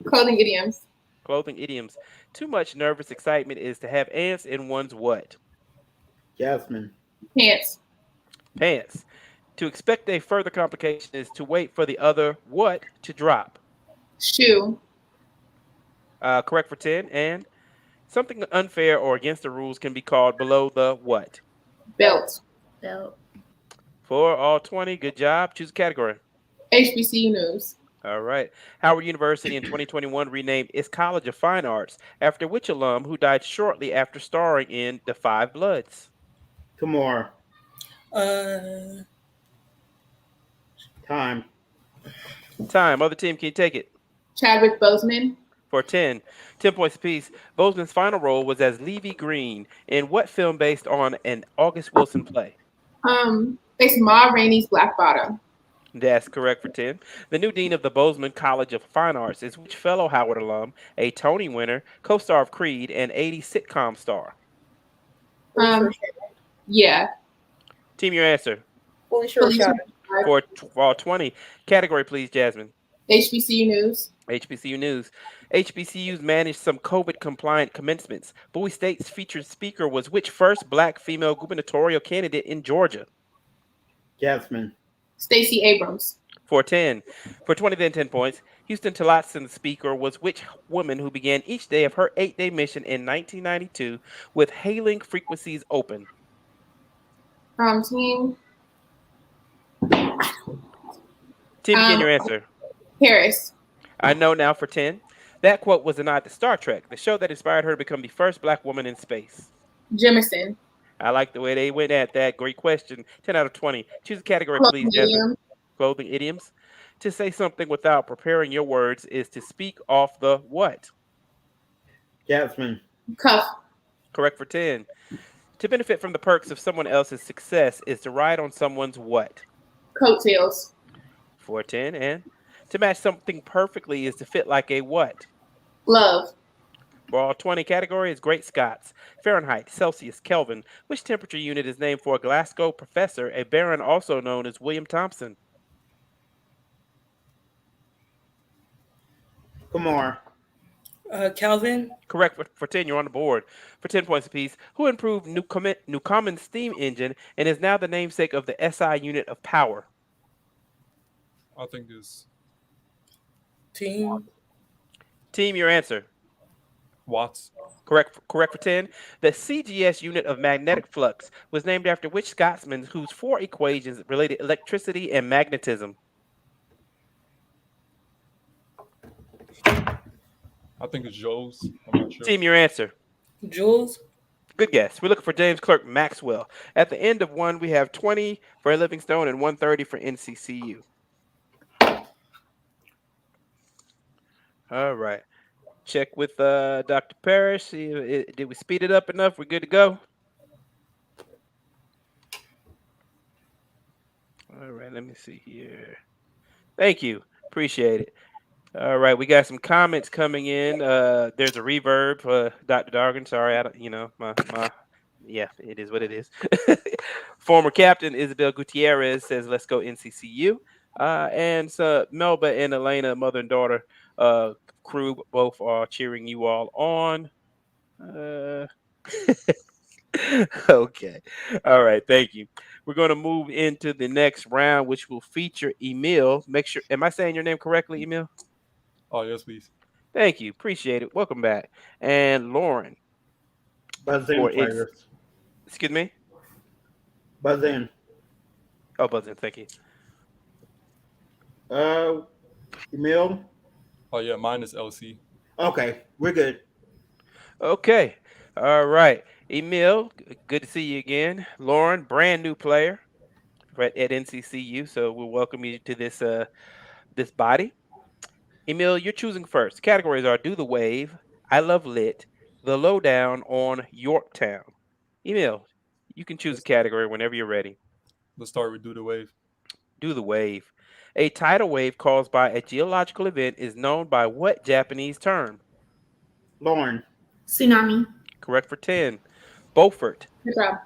Clothing idioms. Clothing idioms. Too much nervous excitement is to have ants in one's what? Jasmine. Pants. Pants. To expect a further complication is to wait for the other what to drop? Shoe. Correct for 10. And something unfair or against the rules can be called below the what? Belt. Belt. For all 20, good job. Choose a category. HBCU news. All right. Howard University in 2021 renamed its College of Fine Arts after which alum who died shortly after starring in The Five Bloods? Kimura. Uh, Time. Time. Other team, can you take it? Chadwick Boseman. For 10. 10 points apiece. Boseman's final role was as Levy Green in what film based on an August Wilson play? It's Ma Rainey's Black Bottom. That's correct for 10. The new dean of the Bozeman College of Fine Arts is which fellow Howard alum, a Tony winner, co-star of Creed, and 80s sitcom star? Yeah. Team, your answer. Felicia For all 20. Category, please, Jasmine. HBCU news. HBCU News. HBCUs managed some COVID-compliant commencements. Bowie State's featured speaker was which first black female gubernatorial candidate in Georgia? Jasmine. Stacey Abrams. For 10. For 20, then 10 points. Houston Tillotson's speaker was which woman who began each day of her 8-day mission in 1992 with hailing frequencies open? Team. Team, begin your answer. Harris. I know now for 10. That quote was a nod to Star Trek, the show that inspired her to become the first black woman in space. Jemison. I like the way they went at that. Great question. 10 out of 20. Choose a category, Clothing please, Jasmine. idiom. Clothing idioms. To say something without preparing your words is to speak off the what? Jasmine. Cuff. Correct for 10. To benefit from the perks of someone else's success is to ride on someone's what? Coattails. For 10. And to match something perfectly is to fit like a what? Glove. For all 20 category is Great Scots. Fahrenheit, Celsius, Kelvin. Which temperature unit is named for a Glasgow professor, a baron also known as William Thompson? Kimura. Calvin. Correct for 10. You're on the board. For 10 points apiece. Who improved Newcomen's steam engine and is now the namesake of the SI unit of power? I think it's Team. Team, your answer. Watts. Correct for 10. The CGS unit of magnetic flux was named after which Scotsman whose 4 equations related electricity and magnetism? I think it's Joe's. I'm not sure. Team, your answer. Jules. Good guess. We're looking for James Clerk Maxwell. At the end of one, we have 20 for Livingstone and 130 for NCCU. All right. check with Dr. Parrish. See, did we speed it up enough? We're good to go. All right, let me see here. Thank you. Appreciate it. All right, we got some comments coming in. There's a reverb, Dr. Dargan. Sorry, I don't, my yeah, it is what it is. Former captain Isabel Gutierrez says, "Let's go NCCU." And so Melba and Elena, mother and daughter, uh, crew, both are cheering you all on. Uh, okay. All right. Thank you. We're going to move into the next round, which will feature Emil. Make sure, am I saying your name correctly, Emil? Oh, yes, please. Thank you. Appreciate it. Welcome back. And Lauren Buzz in, for ex. players. Excuse me. Buzz in. Oh, buzzing. Thank you. Uh, Emil. Oh, yeah, mine is LC. Okay, we're good. Okay. All right. Emil, good to see you again. Lauren, brand new player at NCCU, so we'll welcome you to this body. Emil, you're choosing first. Categories are Do the Wave, I Love Lit, The Lowdown on Yorktown. Emil, you can choose a Let's, category whenever you're ready. let's start with Do the Wave. Do the Wave. A tidal wave caused by a geological event is known by what Japanese term? Lauren. Tsunami. Correct for 10. Beaufort Good job.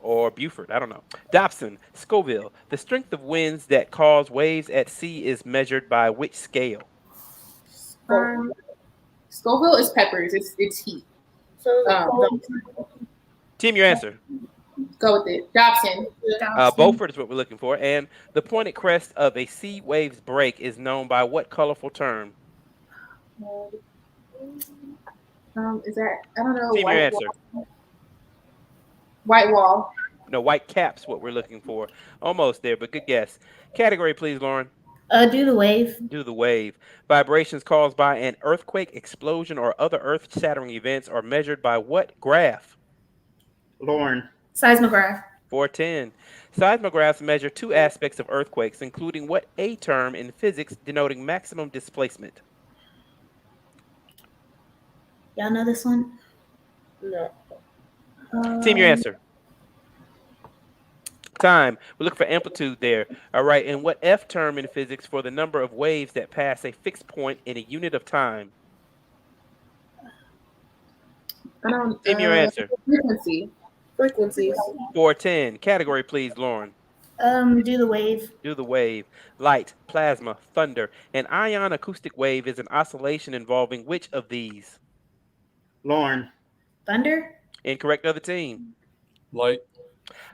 or Buford, I don't know. Dobson, Scoville. The strength of winds that cause waves at sea is measured by which scale? Scoville. Scoville is peppers. It's heat. Team, your answer. Go with it. Dobson. Beaufort is what we're looking for. And the pointed crest of a sea wave's break is known by what colorful term? Is that I don't know. Team, your answer. White wall. No, white cap's what we're looking for. Almost there, but good guess. Category, please, Lauren. Do the wave. Do the wave. Vibrations caused by an earthquake, explosion, or other earth-shattering events are measured by what graph? Lauren. Seismograph. 410. Seismographs measure two aspects of earthquakes, including what a term in physics denoting maximum displacement? Y'all know this one? No. Team, your answer. Time. We look for amplitude there. All right. And what F term in physics for the number of waves that pass a fixed point in a unit of time? Team, your answer. Frequency. Frequencies. 410. Category, please, Lauren. Do the wave. Do the wave. Light, plasma, thunder. An ion acoustic wave is an oscillation involving which of these? Lauren. Thunder? Incorrect, other team. Light.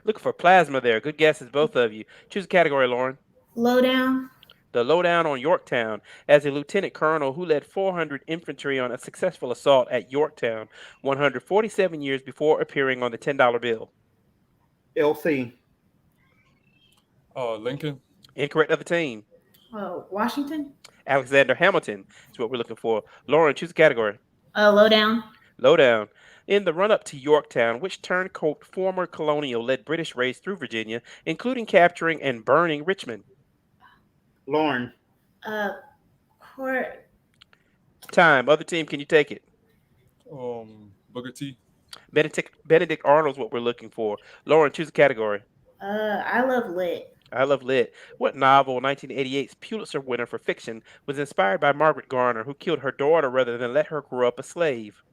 Looking for plasma there. Good guesses, both of you. Choose a category, Lauren. Lowdown? The lowdown on Yorktown. As a lieutenant colonel who led 400 infantry on a successful assault at Yorktown 147 years before appearing on the $10 bill. LC. Lincoln. Incorrect, other team. Washington? Alexander Hamilton is what we're looking for. Lauren, choose a category. Lowdown? Lowdown. In the run-up to Yorktown, which turncoat former colonial led British raids through Virginia, including capturing and burning Richmond? Lauren. Court. Time. Other team, can you take it? Booker T. Benedict Arnold's what we're looking for. Lauren, choose a category. I Love Lit. I Love Lit. What novel, 1988's Pulitzer winner for fiction, was inspired by Margaret Garner, who killed her daughter rather than let her grow up a slave?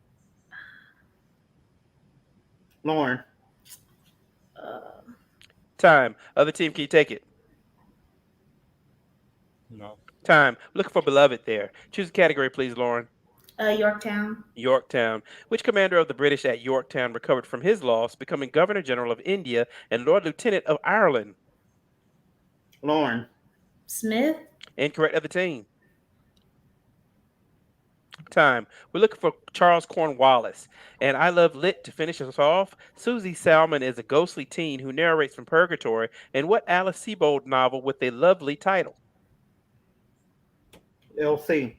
Lauren. Time. Other team, can you take it? No. Time. Looking for Beloved there. Choose a category, please, Lauren. Yorktown. Yorktown. Which commander of the British at Yorktown recovered from his loss, becoming Governor General of India and Lord Lieutenant of Ireland? Lauren. Smith. Incorrect, other team. Time. We're looking for Charles Cornwallis. And I Love Lit to finish us off. Susie Salmon is a ghostly teen who narrates from purgatory in what Alice Sebold novel with a lovely title? LC.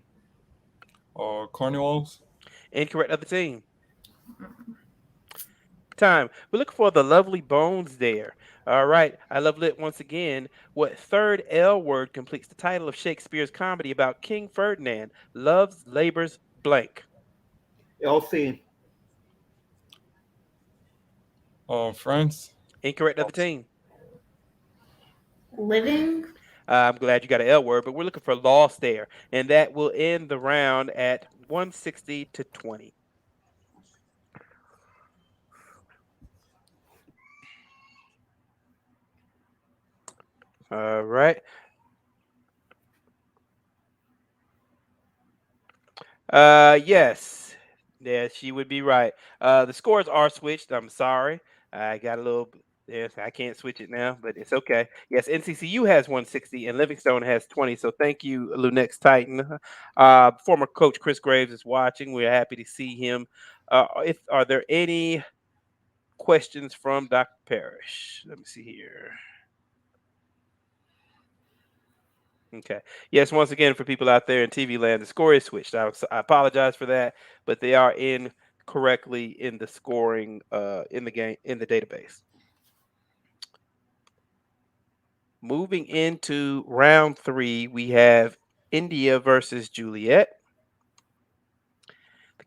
Cornwallis. Incorrect, other team. Time. We're looking for the lovely bones there. All right. I Love Lit once again. What third L word completes the title of Shakespeare's comedy about King Ferdinand? Love's Labor's blank. LC. France. Incorrect of the team. Living. I'm glad you got an L word, but we're looking for lost there. And that will end the round at 160 to 20. All right. Yes. Yeah, she would be right. The scores are switched. I'm sorry. I got a little. Yes, I can't switch it now, but it's okay. Yes, NCCU has 160 and Livingstone has 20. So thank you, Lunex Titan. Former coach Chris Graves is watching. We're happy to see him. If are there any questions from Dr. Parrish? Let me see here. Okay. Yes, once again, for people out there in TV land, the score is switched. I apologize for that, but they are in correctly in the scoring in the game in the database. Moving into round 3, we have India versus Juliet. The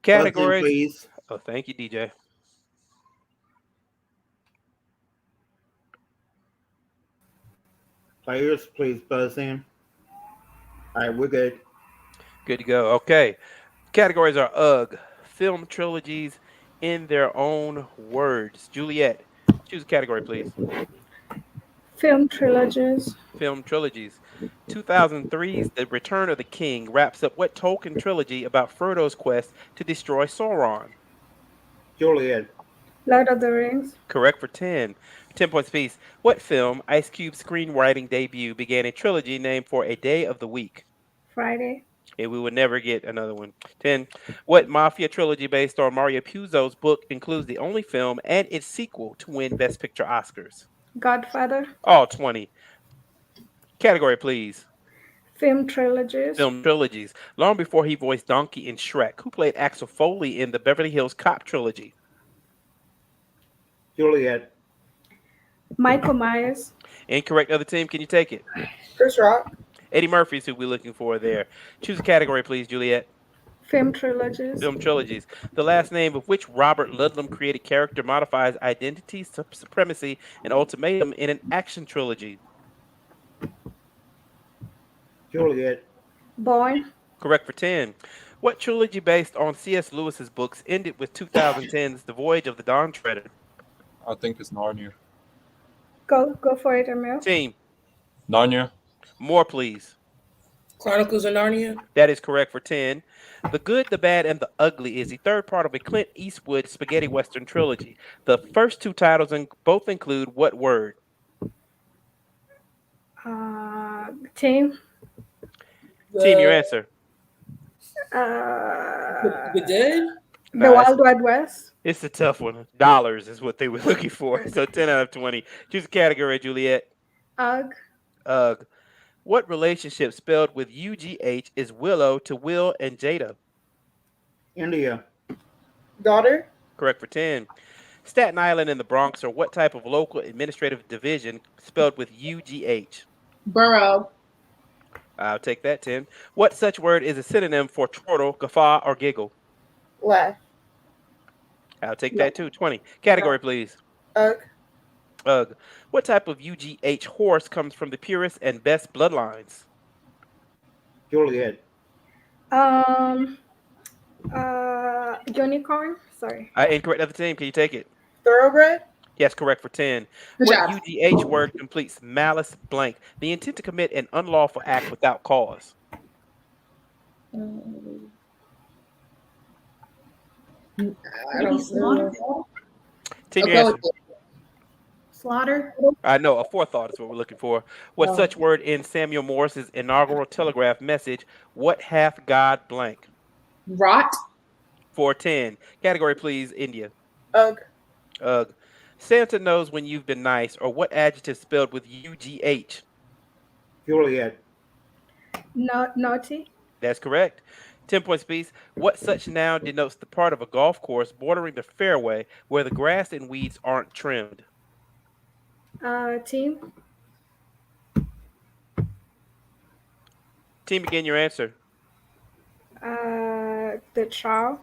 Buzz in, categories. please. Oh, thank you, DJ. Players, please buzz in. All right, we're good. Good to go. Okay. Categories are UGG, film trilogies in their own words. Juliet, choose a category, please. Film trilogies. Film trilogies. 2003's The Return of the King wraps up what Tolkien trilogy about Frodo's quest to destroy Sauron? Juliet. Lord of the Rings. Correct for 10. 10 points apiece. What film, Ice Cube's screenwriting debut, began a trilogy named for a day of the week? Friday. And we would never get another one. 10. What Mafia trilogy based on Mario Puzo's book includes the only film and its sequel to win Best Picture Oscars? Godfather. All 20. Category, please. Film trilogies. Film trilogies. Long before he voiced Donkey in Shrek, who played Axel Foley in the Beverly Hills Cop trilogy? Juliet. Michael Myers. Incorrect. Other team, can you take it? Chris Rock. Eddie Murphy is who we're looking for there. Choose a category, please, Juliet. Film trilogies. Film trilogies. The last name of which Robert Ludlum created character modifies identity, supremacy, and ultimatum in an action trilogy? Juliet. Bourne. Correct for 10. What trilogy based on C.S. Lewis's books ended with 2010's The Voyage of the Dawn Treader? I think it's Narnia. Go for it, Emil. Team. Narnia. More, please. Chronicles of Narnia. That is correct for 10. The Good, the Bad, and the Ugly is the third part of a Clint Eastwood spaghetti western trilogy. The first two titles both include what word? Team. Team, your answer. The Good. The Wild Wild West. It's a tough one. Dollars is what they were looking for. So 10 out of 20. Choose a category, Juliet. Ugh. Ugh. What relationship spelled with UGH is Willow to Will and Jada? India. Daughter. Correct for 10. Staten Island and the Bronx are what type of local administrative division spelled with UGH? Borough. I'll take that, 10. What such word is a synonym for chortle, guffaw, or giggle? Laugh. I'll take that too, 20. Category, please. Ugh. Ugh. What type of UGH horse comes from the purest and best bloodlines? Juliet. Unicorn. Sorry. Incorrect. Other team, can you take it? Thoroughbred. Yes, correct for 10. Good What job. UGH word completes malice blank? The intent to commit an unlawful act without cause. I don't know. Team, your I'll go answer. with it. Slaughter. I know, a forethought is what we're looking for. What such word in Samuel Morse's inaugural telegraph message? What hath God blank? Rot. 410. Category, please, India. Ugh. Ugh. Santa knows when you've been nice, or what adjective spelled with UGH? Juliet. Naughty. That's correct. 10 points apiece. What such noun denotes the part of a golf course bordering the fairway where the grass and weeds aren't trimmed? Team. Team, again, your answer. The child.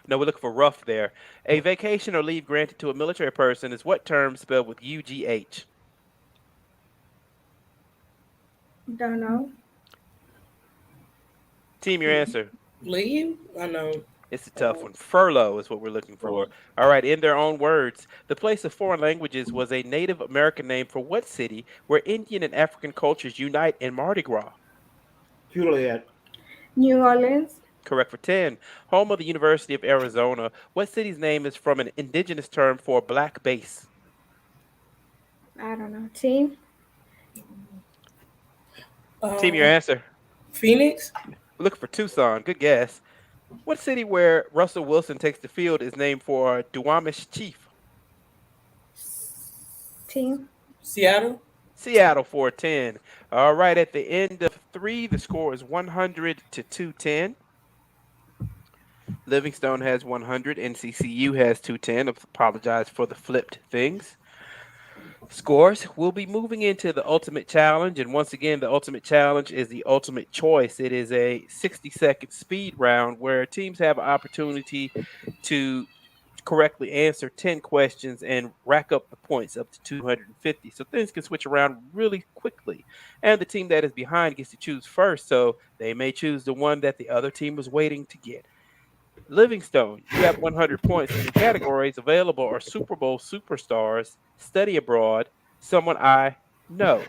No, we're looking for rough there. A vacation or leave granted to a military person is what term spelled with UGH? Don't know. Team, your answer. Leave? I know. It's a tough one. Furlough is what we're looking for. All right, in their own words, the place of foreign languages was a Native American name for what city where Indian and African cultures unite in Mardi Gras? Juliet. New Orleans. Correct for 10. Home of the University of Arizona. What city's name is from an indigenous term for black base? I don't know. Team. Team, your answer. Phoenix? We're looking for Tucson. Good guess. What city where Russell Wilson takes the field is named for a Duwamish chief? Team. Seattle? Seattle for 10. All right, at the end of 3, the score is 100 to 210. Livingstone has 100. NCCU has 210. Apologize for the flipped things. Scores. We'll be moving into the ultimate challenge. And once again, the ultimate challenge is the ultimate choice. It is a 60-second speed round where teams have an opportunity to correctly answer 10 questions and rack up the points up to 250. So things can switch around really quickly. And the team that is behind gets to choose first. So they may choose the one that the other team was waiting to get. Livingstone, you have 100 points, and your categories available are Super Bowl superstars, study abroad, someone I know.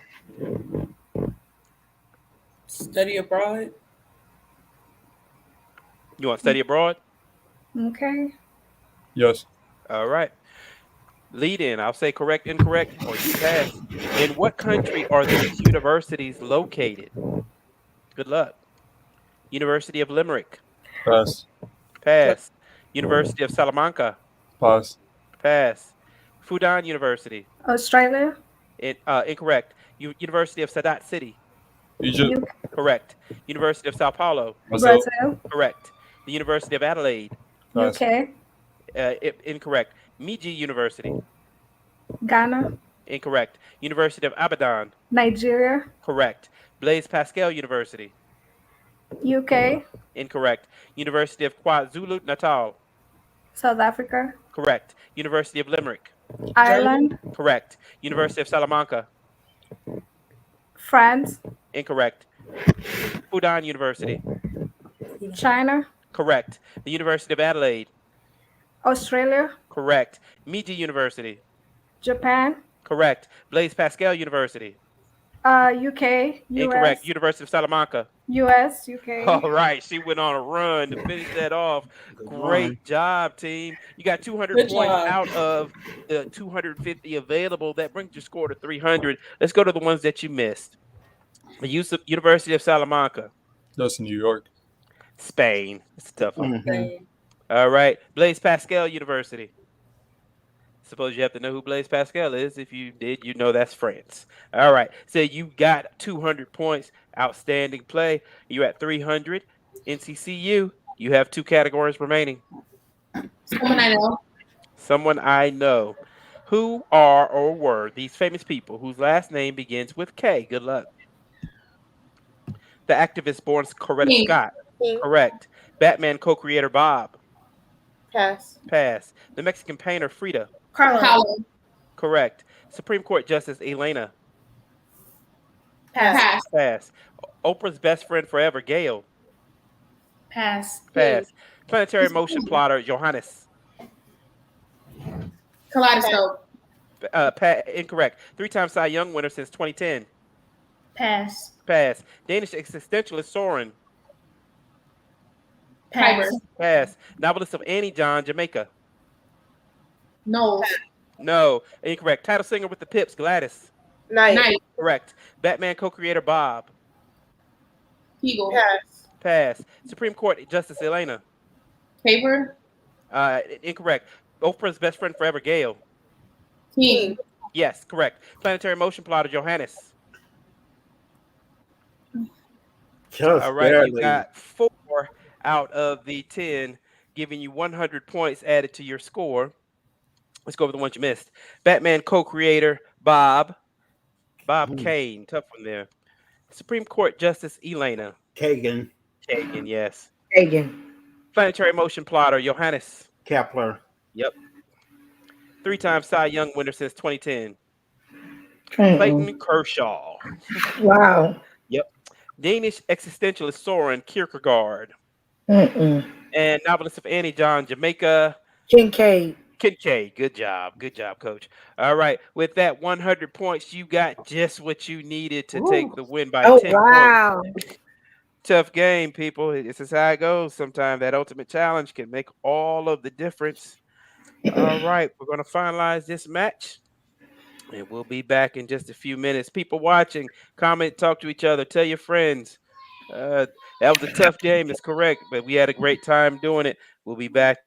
Study abroad? You want study abroad? Okay. Yes. All right. Lead in. I'll say correct, incorrect, or you pass. In what country are these universities located? Good luck. University of Limerick. Pass. Pass. University of Salamanca. Pass. Pass. Fudan University. Australia. Incorrect. University of Sadat City. Egypt. Correct. University of Sao Paulo. Brazil. Correct. The University of Adelaide. Pass. UK. Incorrect. Miji University. Ghana. Incorrect. University of Abadan. Nigeria. Correct. Blaise Pascal University. UK. Incorrect. University of KwaZulu Natal. South Africa. Correct. University of Limerick. Ireland. Correct. University of Salamanca. France. Incorrect. Fudan University. China. Correct. The University of Adelaide. Australia. Correct. Miji University. Japan. Correct. Blaise Pascal University. UK. US. Incorrect. University of Salamanca. US. UK. All right. She went on a run to finish that off. Great job, team. You got 200 Good points job. out of the 250 available. That brings your score to 300. Let's go to the ones that you missed. The University of Salamanca. That's New York. Spain. It's a tough one. Okay. All right. Blaise Pascal University. Suppose you have to know who Blaise Pascal is. If you did, you know that's France. All right. So you got 200 points. Outstanding play. You're at 300. NCCU, you have 2 categories remaining. Someone I know. Someone I know. Who are or were these famous people whose last name begins with K? Good luck. The activist born Coretta King. Scott. King. Correct. Batman co-creator Bob. Pass. Pass. The Mexican painter Frida. Carlo. Correct. Supreme Court Justice Elena. Pass. Pass. Oprah's best friend forever, Gail. Pass. Pass. Planetary motion plotter Johannes. Kaleidoscope. Incorrect. 3-time Cy Young winner since 2010. Pass. Pass. Danish existentialist Soren. Pass. Pass. Novelist of Annie John, Jamaica. No. No. Incorrect. Title singer with the Pips, Gladys. Night. Correct. Batman co-creator Bob. Eagle. Pass. Pass. Supreme Court Justice Elena. Paper. Incorrect. Oprah's best friend forever, Gail. King. Yes, correct. Planetary motion plotter Johannes. Just All right, barely. you got 4 out of the 10, giving you 100 points added to your score. Let's go over the ones you missed. Batman co-creator Bob Kane, tough one there. Supreme Court Justice Elena. Kagan. Kagan, yes. Kagan. Planetary motion plotter, Johannes. Kepler. Yep. 3-time Cy Young winner since 2010. Mm-mm. Clayton Kershaw. Wow. Yep. Danish existentialist Soren Kierkegaard. Mm-mm. And novelist of Annie John, Jamaica Kincaid. Kincaid. Good job. Good job, coach. All right. With that 100 points, you got just what you needed to take the win by Oh 10 points. wow. Tough game, people. This is how it goes. Sometimes that ultimate challenge can make all of the difference. All right. We're going to finalize this match. And we'll be back in just a few minutes. People watching, comment, talk to each other, tell your friends. That was a tough game, it's correct, but we had a great time doing it. We'll be back.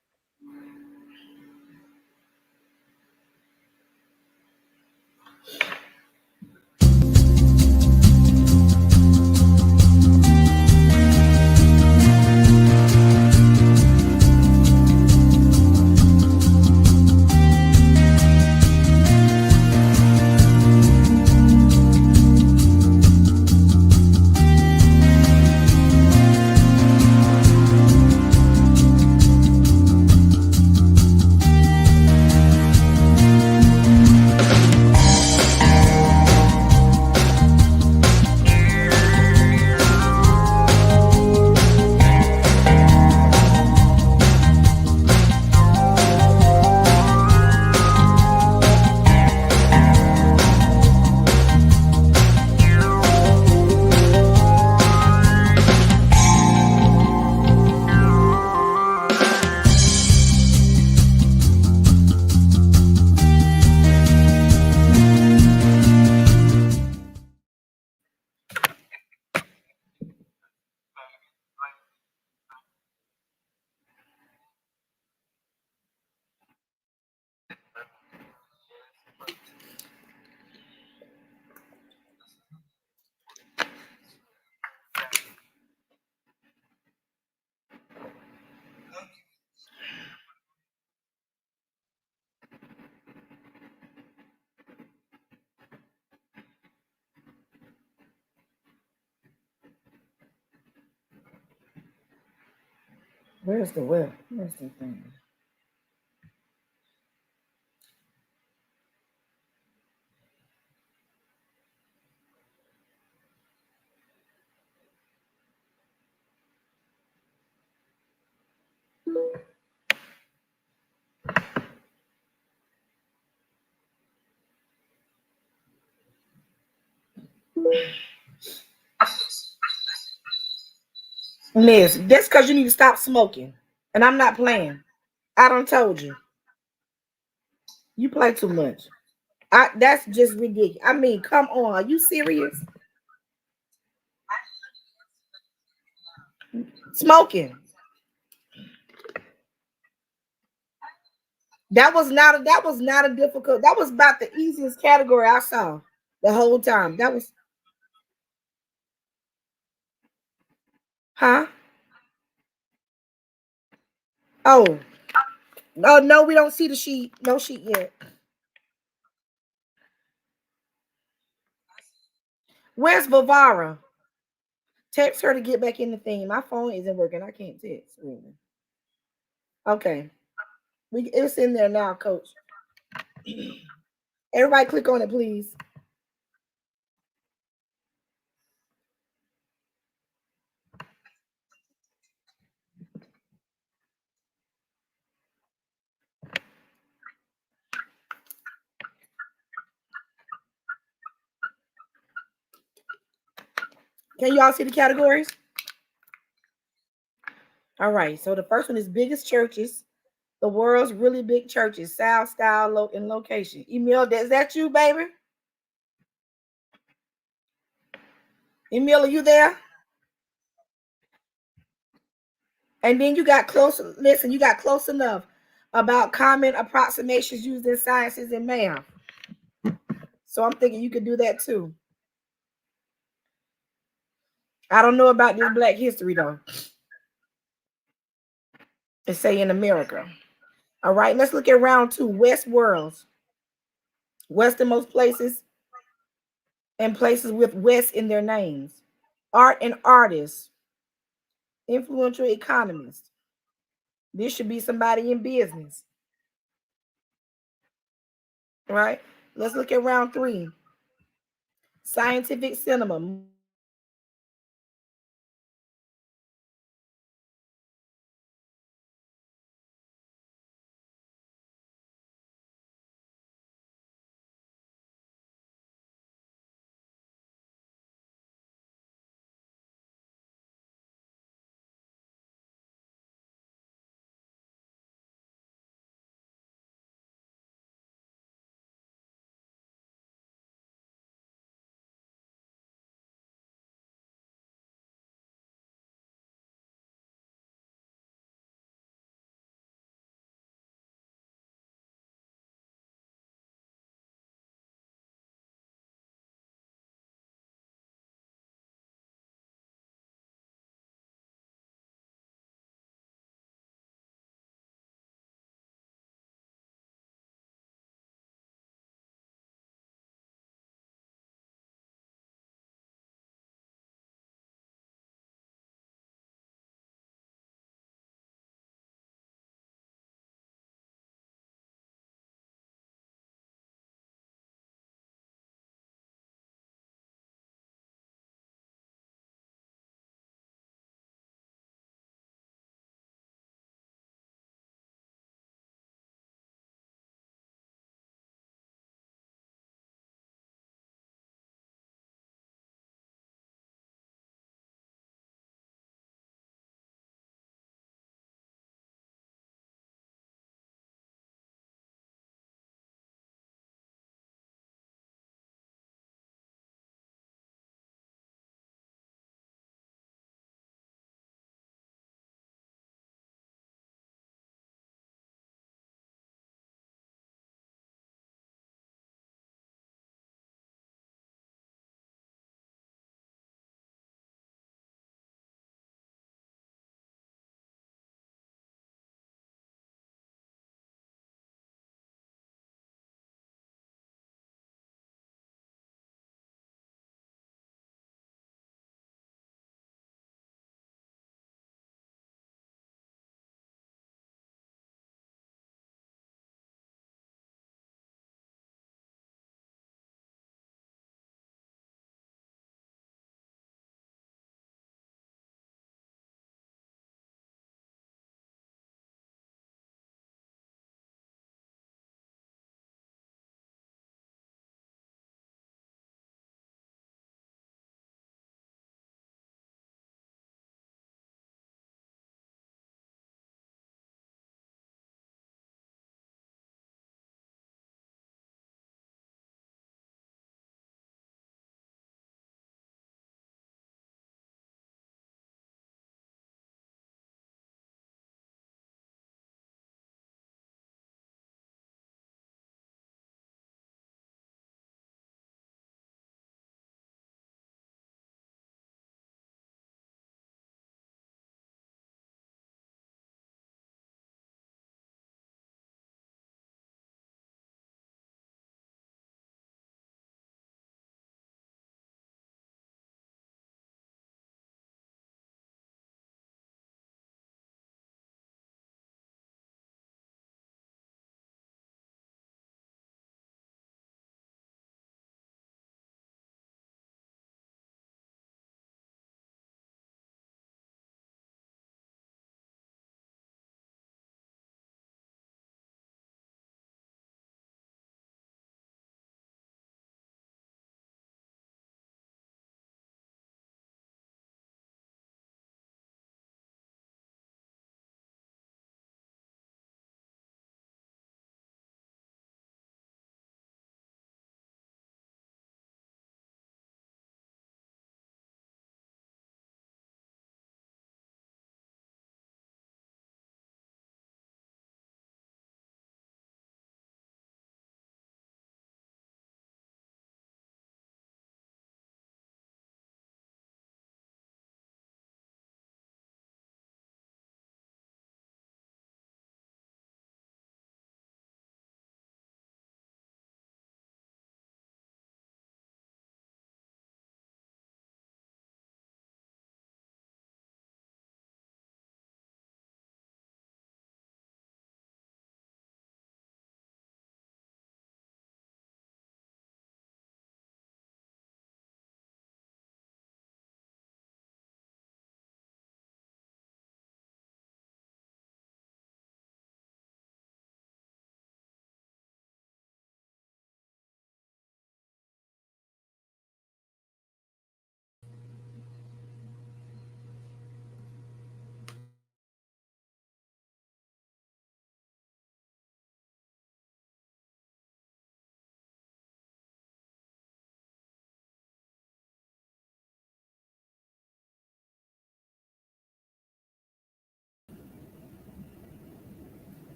Where's the web? Where's the thing? Miss, that's because you need to stop smoking. And I'm not playing. I done told you. You play too much. That's just ridiculous. I mean, come on. Are you serious? Smoking. That was not a difficult. That was about the easiest category I saw the whole time. That was huh? Oh. Oh no, we don't see the sheet. No sheet yet. Where's Vivara? Text her to get back in the thing. My phone isn't working. I can't text. Really. Okay. It's in there now, coach. Everybody click on it, please. Can you all see the categories? All right. So the first one is biggest churches. The world's really big churches. Sound, style, and location. Emil, is that you, baby? Emil, are you there? And then you got close. Listen, you got close enough about common approximations used in sciences and math. So I'm thinking you could do that too. I don't know about this Black history though. It's say in America. All right, let's look at round 2. West worlds. Westernmost places and places with West in their names. Art and artists. Influential economists. This should be somebody in business, right? Let's look at round 3. Scientific cinema.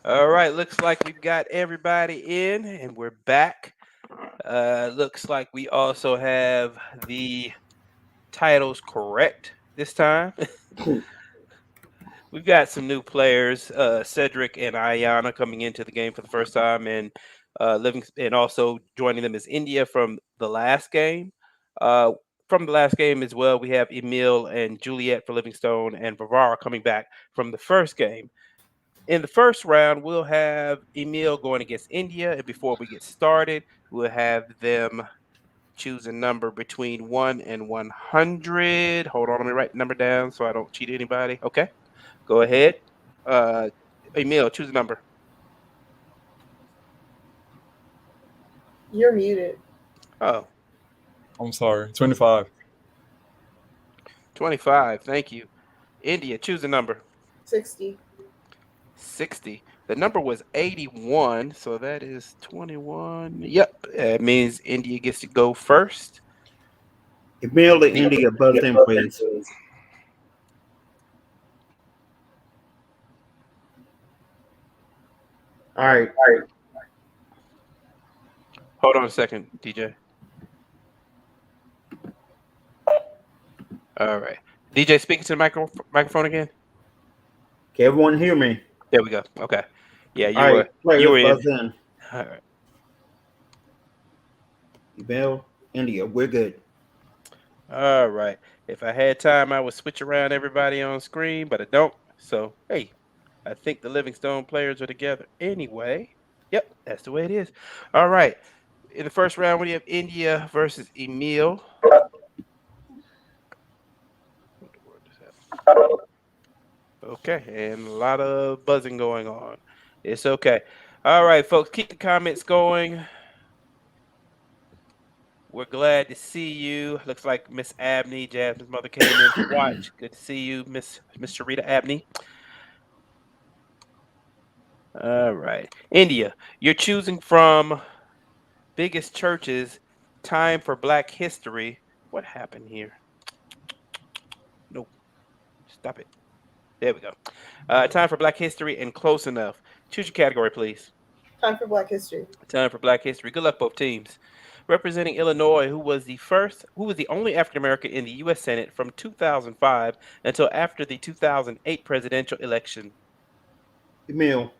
All right, looks like we've got everybody in and we're back. Looks like we also have the titles correct this time. We've got some new players, Cedric and Ayana coming into the game for the first time, and and also joining them is India from the last game. Uh, from the last game as well, we have Emil and Juliet for Livingstone, and Vivara coming back from the first game. In the first round, we'll have Emil going against India, and before we get started, we'll have them choose a number between 1 and 100. Hold on, let me write the number down so I don't cheat anybody. Okay, go ahead. Uh, Emil, choose a number. You're muted. Oh, I'm sorry. 25. 25. Thank you. India, choose a number. 60. 60. The number was 81, so that is 21. Yep, that means India gets to go first. Emil and India buzz in, please. All right. Hold on a second, DJ. All right. DJ, speaking to the microphone again. Can everyone hear me? There we go. Okay. Yeah, All right, you were players in. buzz in. All right. Emil, India, we're good. All right. If I had time, I would switch around everybody on screen, but I don't. So, hey, I think the Livingstone players are together anyway. Yep, that's the way it is. All right. In the first round, we have India versus Emil. Okay, and a lot of buzzing going on. It's okay. All right, folks, keep the comments going. We're glad to see you. Looks like Miss Abney, Jasmine's mother, came in to watch. Good to see you, Miss Sharita Abney. All right. India, you're choosing from biggest churches, time for Black history. What happened here? Nope. Stop it. There we go. Time for Black history and close enough. Choose your category, please. Time for Black History. Time for Black history. Good luck, both teams. Representing Illinois, who was the only African American in the U.S. Senate from 2005 until after the 2008 presidential election. Emil.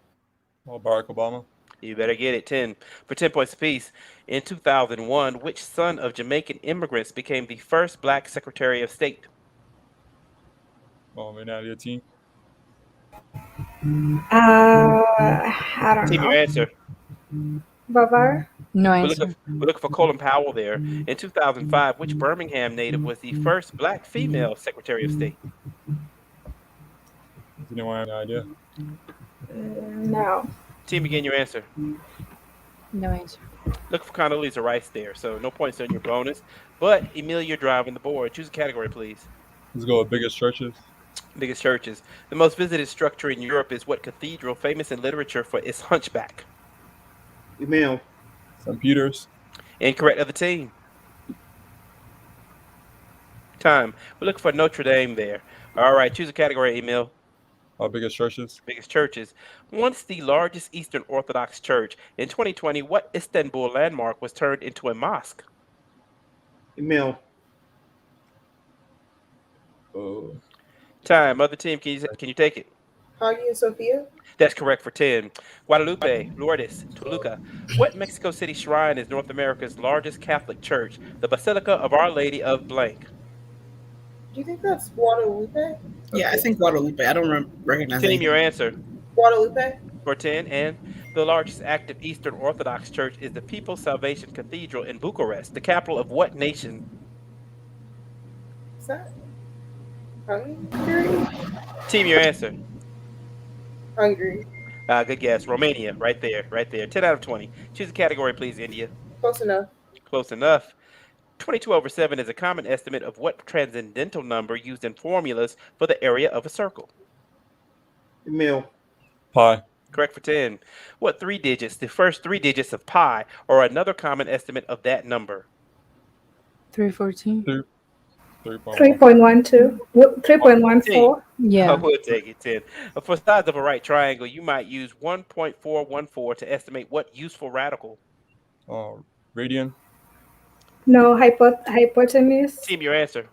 Barack Obama. You better get it. 10 for 10 points apiece. In 2001, which son of Jamaican immigrants became the first Black Secretary of State? Nadia Team. I don't Team, know. your answer. Bavar? No We're answer. looking for Colin Powell there. In 2005, which Birmingham native was the first Black female Secretary of State? Does anyone have any idea? No. Team, begin your answer. No answer. Look for Condoleezza Rice there, so no points on your bonus. But Emil, you're driving the board. Choose a category, please. Let's go with biggest churches. Biggest churches. The most visited structure in Europe is what cathedral, famous in literature for its hunchback? Emil. St. Peter's. Incorrect of the team. Time. We're looking for Notre Dame there. All right, choose a category, Emil. Biggest churches. Biggest churches. Once the largest Eastern Orthodox church, in 2020, what Istanbul landmark was turned into a mosque? Emil. Time. Other team, can you take it? Hagia Sophia. That's correct for 10. Guadalupe, Lourdes, Toluca. What Mexico City shrine is North America's largest Catholic church? The Basilica of Our Lady of Blank. Do you think that's Guadalupe? Yeah, I think Guadalupe. I don't recognize Team, anything. your answer. Guadalupe. For 10. And the largest active Eastern Orthodox church is the People's Salvation Cathedral in Bucharest, the capital of what nation? Is that Hungary? Team, your answer. Hungary. Good guess. Romania, right there. 10 out of 20. Choose a category, please, India. Close enough. Close enough. 22 over 7 is a common estimate of what transcendental number used in formulas for the area of a circle? Emil. Pi. Correct for 10. What three digits, the first three digits of pi, or another common estimate of that number? 314. 3.1. 3.12. 10. 3.14. I Yeah. would take it 10. For sides of a right triangle, you might use 1.414 to estimate what useful radical. Uh, Radian. No, hypotenuse. Team, your answer.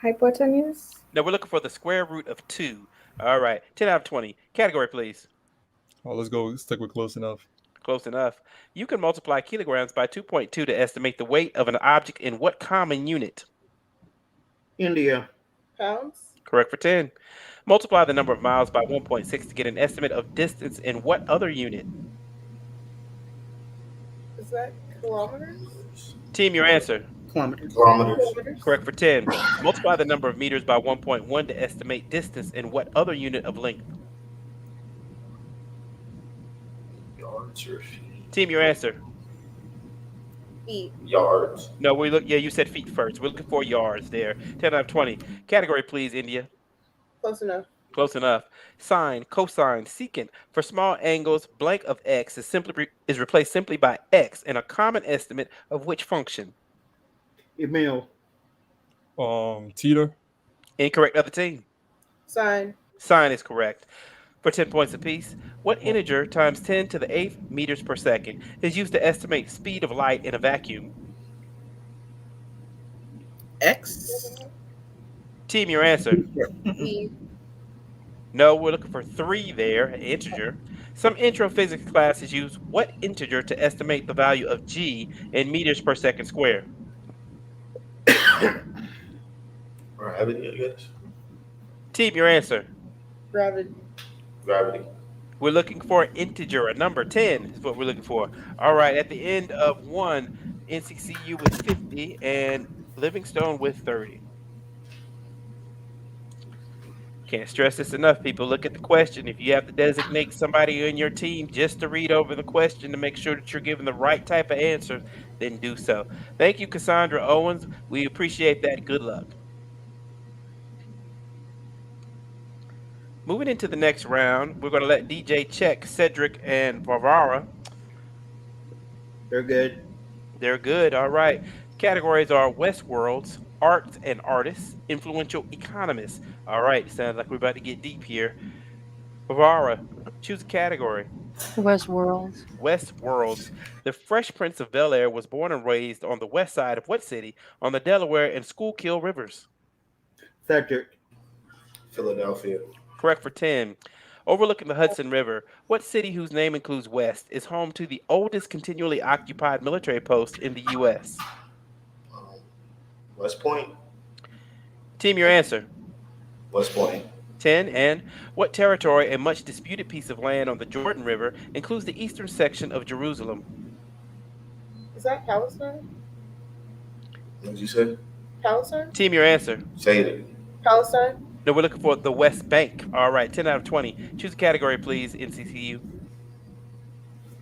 Hypotenuse. Now we're looking for the square root of 2. All right. 10 out of 20. Category, please. Let's go. Stick with close enough. Close enough. You can multiply kilograms by 2.2 to estimate the weight of an object in what common unit? India. Pounds? Correct for 10. Multiply the number of miles by 1.6 to get an estimate of distance in what other unit? Is that kilometers? Team, your answer. Kilometers. Kilometers. Correct for 10. Multiply the number of meters by 1.1 to estimate distance in what other unit of length? Yards or feet? Team, your answer. Feet. Yards. No, we look. Yeah, you said feet first. We're looking for yards there. 10 out of 20. Category, please, India. Close enough. Close enough. Sine, cosine, secant. For small angles, blank of x is replaced simply by x in a common estimate of which function? Emil. Teeter. Incorrect, other team. Sine. Sine is correct. For 10 points apiece, what integer times 10 to the 8th meters per second is used to estimate speed of light in a vacuum? X. Team, your answer. E. No, we're looking for 3 there, an integer. Some intro physics classes use what integer to estimate the value of g in meters per second square? Gravity, I guess. Team, your answer. Gravity. Gravity. We're looking for an integer, a number. 10 is what we're looking for. All right, at the end of one, NCCU with 50 and Livingstone with 30. Can't stress this enough, people. Look at the question. If you have to designate somebody in your team just to read over the question to make sure that you're giving the right type of answer, then do so. Thank you, Cassandra Owens. We appreciate that. Good luck. Moving into the next round, we're going to let DJ check Cedric and Varvara. They're good. They're good. All right. Categories are Westworlds, arts and artists, influential economists. All right. Sounds like we're about to get deep here. Varvara, choose a category. Westworld. Westworlds. The Fresh Prince of Bel-Air was born and raised on the west side of what city on the Delaware and Schuylkill rivers? Cedric. Philadelphia. Correct for 10. Overlooking the Hudson River, what city whose name includes West is home to the oldest continually occupied military post in the U.S.? Um, West Point. Team, your answer. West Point. 10. And what territory, a much disputed piece of land on the Jordan River, includes the eastern section of Jerusalem? Is that Palestine? What did you say? Palestine? Team, your answer. Say it. Palestine? No, we're looking for the West Bank. All right, 10 out of 20. Choose a category, please, NCCU.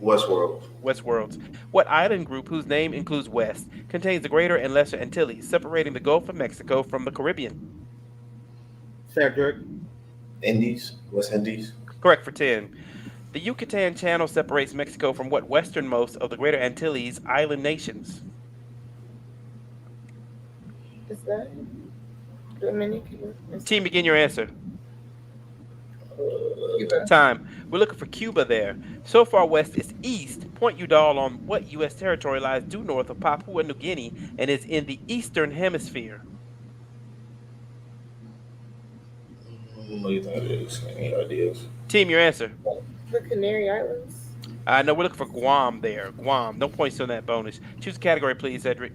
Westworld. Westworlds. What island group whose name includes West contains the Greater and Lesser Antilles, separating the Gulf of Mexico from the Caribbean? Cedric. Indies. West Indies. Correct for 10. The Yucatan Channel separates Mexico from what westernmost of the Greater Antilles island nations? Is that Dominican? Team, begin your answer. Cuba. Time. We're looking for Cuba there. So far west is east. Point Udall on what U.S. territory lies due north of Papua New Guinea and is in the eastern hemisphere? What do you think it is? Any ideas? Team, your answer. The Canary Islands? No, we're looking for Guam there. Guam. No points on that bonus. Choose a category, please, Cedric.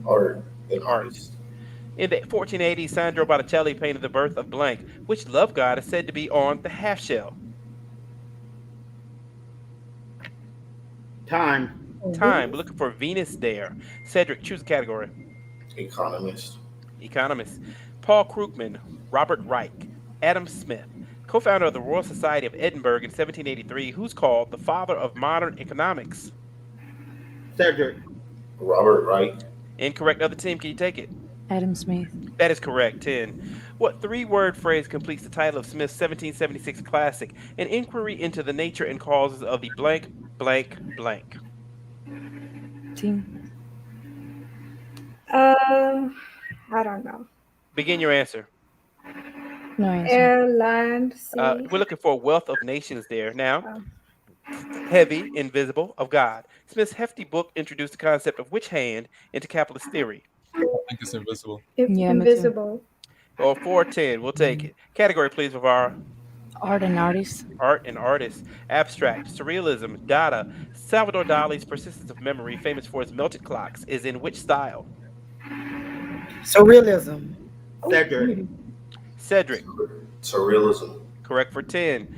Art and Art. artists. In the 1480s, Sandro Botticelli painted the birth of blank, which love god is said to be on the half shell? Time. Time. We're looking for Venus there. Cedric, choose a category. Economist. Economist. Paul Krugman, Robert Reich, Adam Smith, co-founder of the Royal Society of Edinburgh in 1783, who's called the father of modern economics? Cedric. Robert Wright. Incorrect. Other team, can you take it? Adam Smith. That is correct. 10. What three-word phrase completes the title of Smith's 1776 classic, An Inquiry into the Nature and Causes of the blank, blank, blank? Team. I I don't know. Begin your answer. No answer. Air, land, sea. We're looking for wealth of nations there. Now, Oh. heavy, invisible, of God. Smith's hefty book introduced the concept of which hand into capitalist theory. I think it's invisible. Yeah, me too. Invisible. Or 410, we'll take it. Category, please, of our Art and artists. art and artists. Abstract, surrealism, Dada. Salvador Dali's Persistence of Memory, famous for his melted clocks, is in which style? Surrealism. Cedric. Cedric, Surrealism. correct for 10.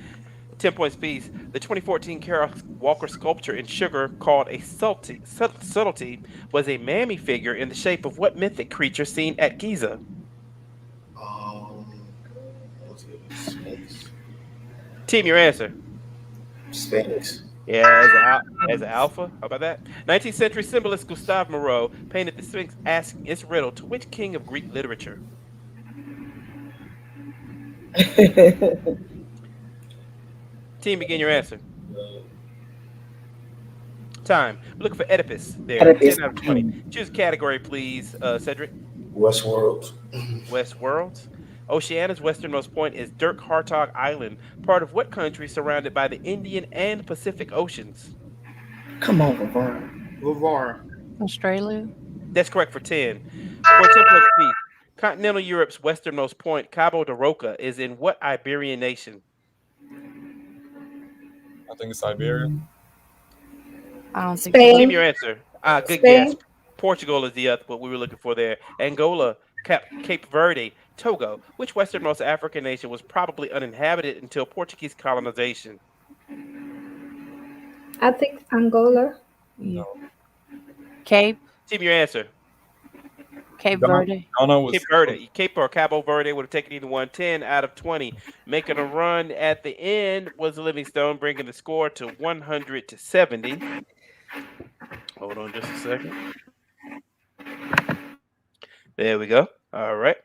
10 points piece. The 2014 Kara Walker sculpture in sugar called a subtlety was a mammy figure in the shape of what mythic creature seen at Giza? What's it? Sphinx. Team, your answer. Sphinx. Yeah, as an alpha. How about that? 19th century symbolist Gustave Moreau painted the Sphinx asking its riddle to which king of Greek literature? Team, begin your answer. Time. We're looking for Oedipus there. Oedipus. 10 out of 20. Choose a category, please, Cedric. Westworld. Westworld. Oceania's westernmost point is Dirk Hartog Island, part of what country surrounded by the Indian and Pacific Oceans? Come on, Laverne. Lavar. Australia. That's correct for 10. For 10 plus feet. Continental Europe's westernmost point, Cabo de Roca, is in what Iberian nation? I think it's Siberia. I don't think Spain. Give me your answer. Good Spain. guess. Portugal is the other, what we were looking for there. Angola, Cape Verde, Togo. Which westernmost African nation was probably uninhabited until Portuguese colonization? I think Angola. No. Cape. Give me your answer. Cape Ghana- Verde. Ghana was Cape Verde. Cape or Cabo Verde would have taken either one. 10 out of 20. Making a run at the end was Livingstone, bringing the score to 100 to 70. Hold on just a second. There we go. All right.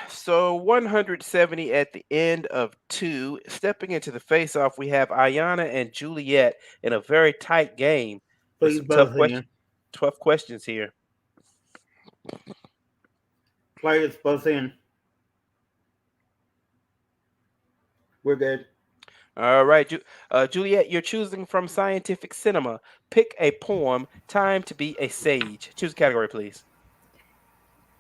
So 170 at the end of 2. Stepping into the face-off, we have Ayana and Juliet in a very tight game. With Please some tough buzz in. tough questions here. Players buzz in. We're good. All right, Juliet, you're choosing from scientific cinema. Pick a poem. Time to be a sage. Choose a category, please.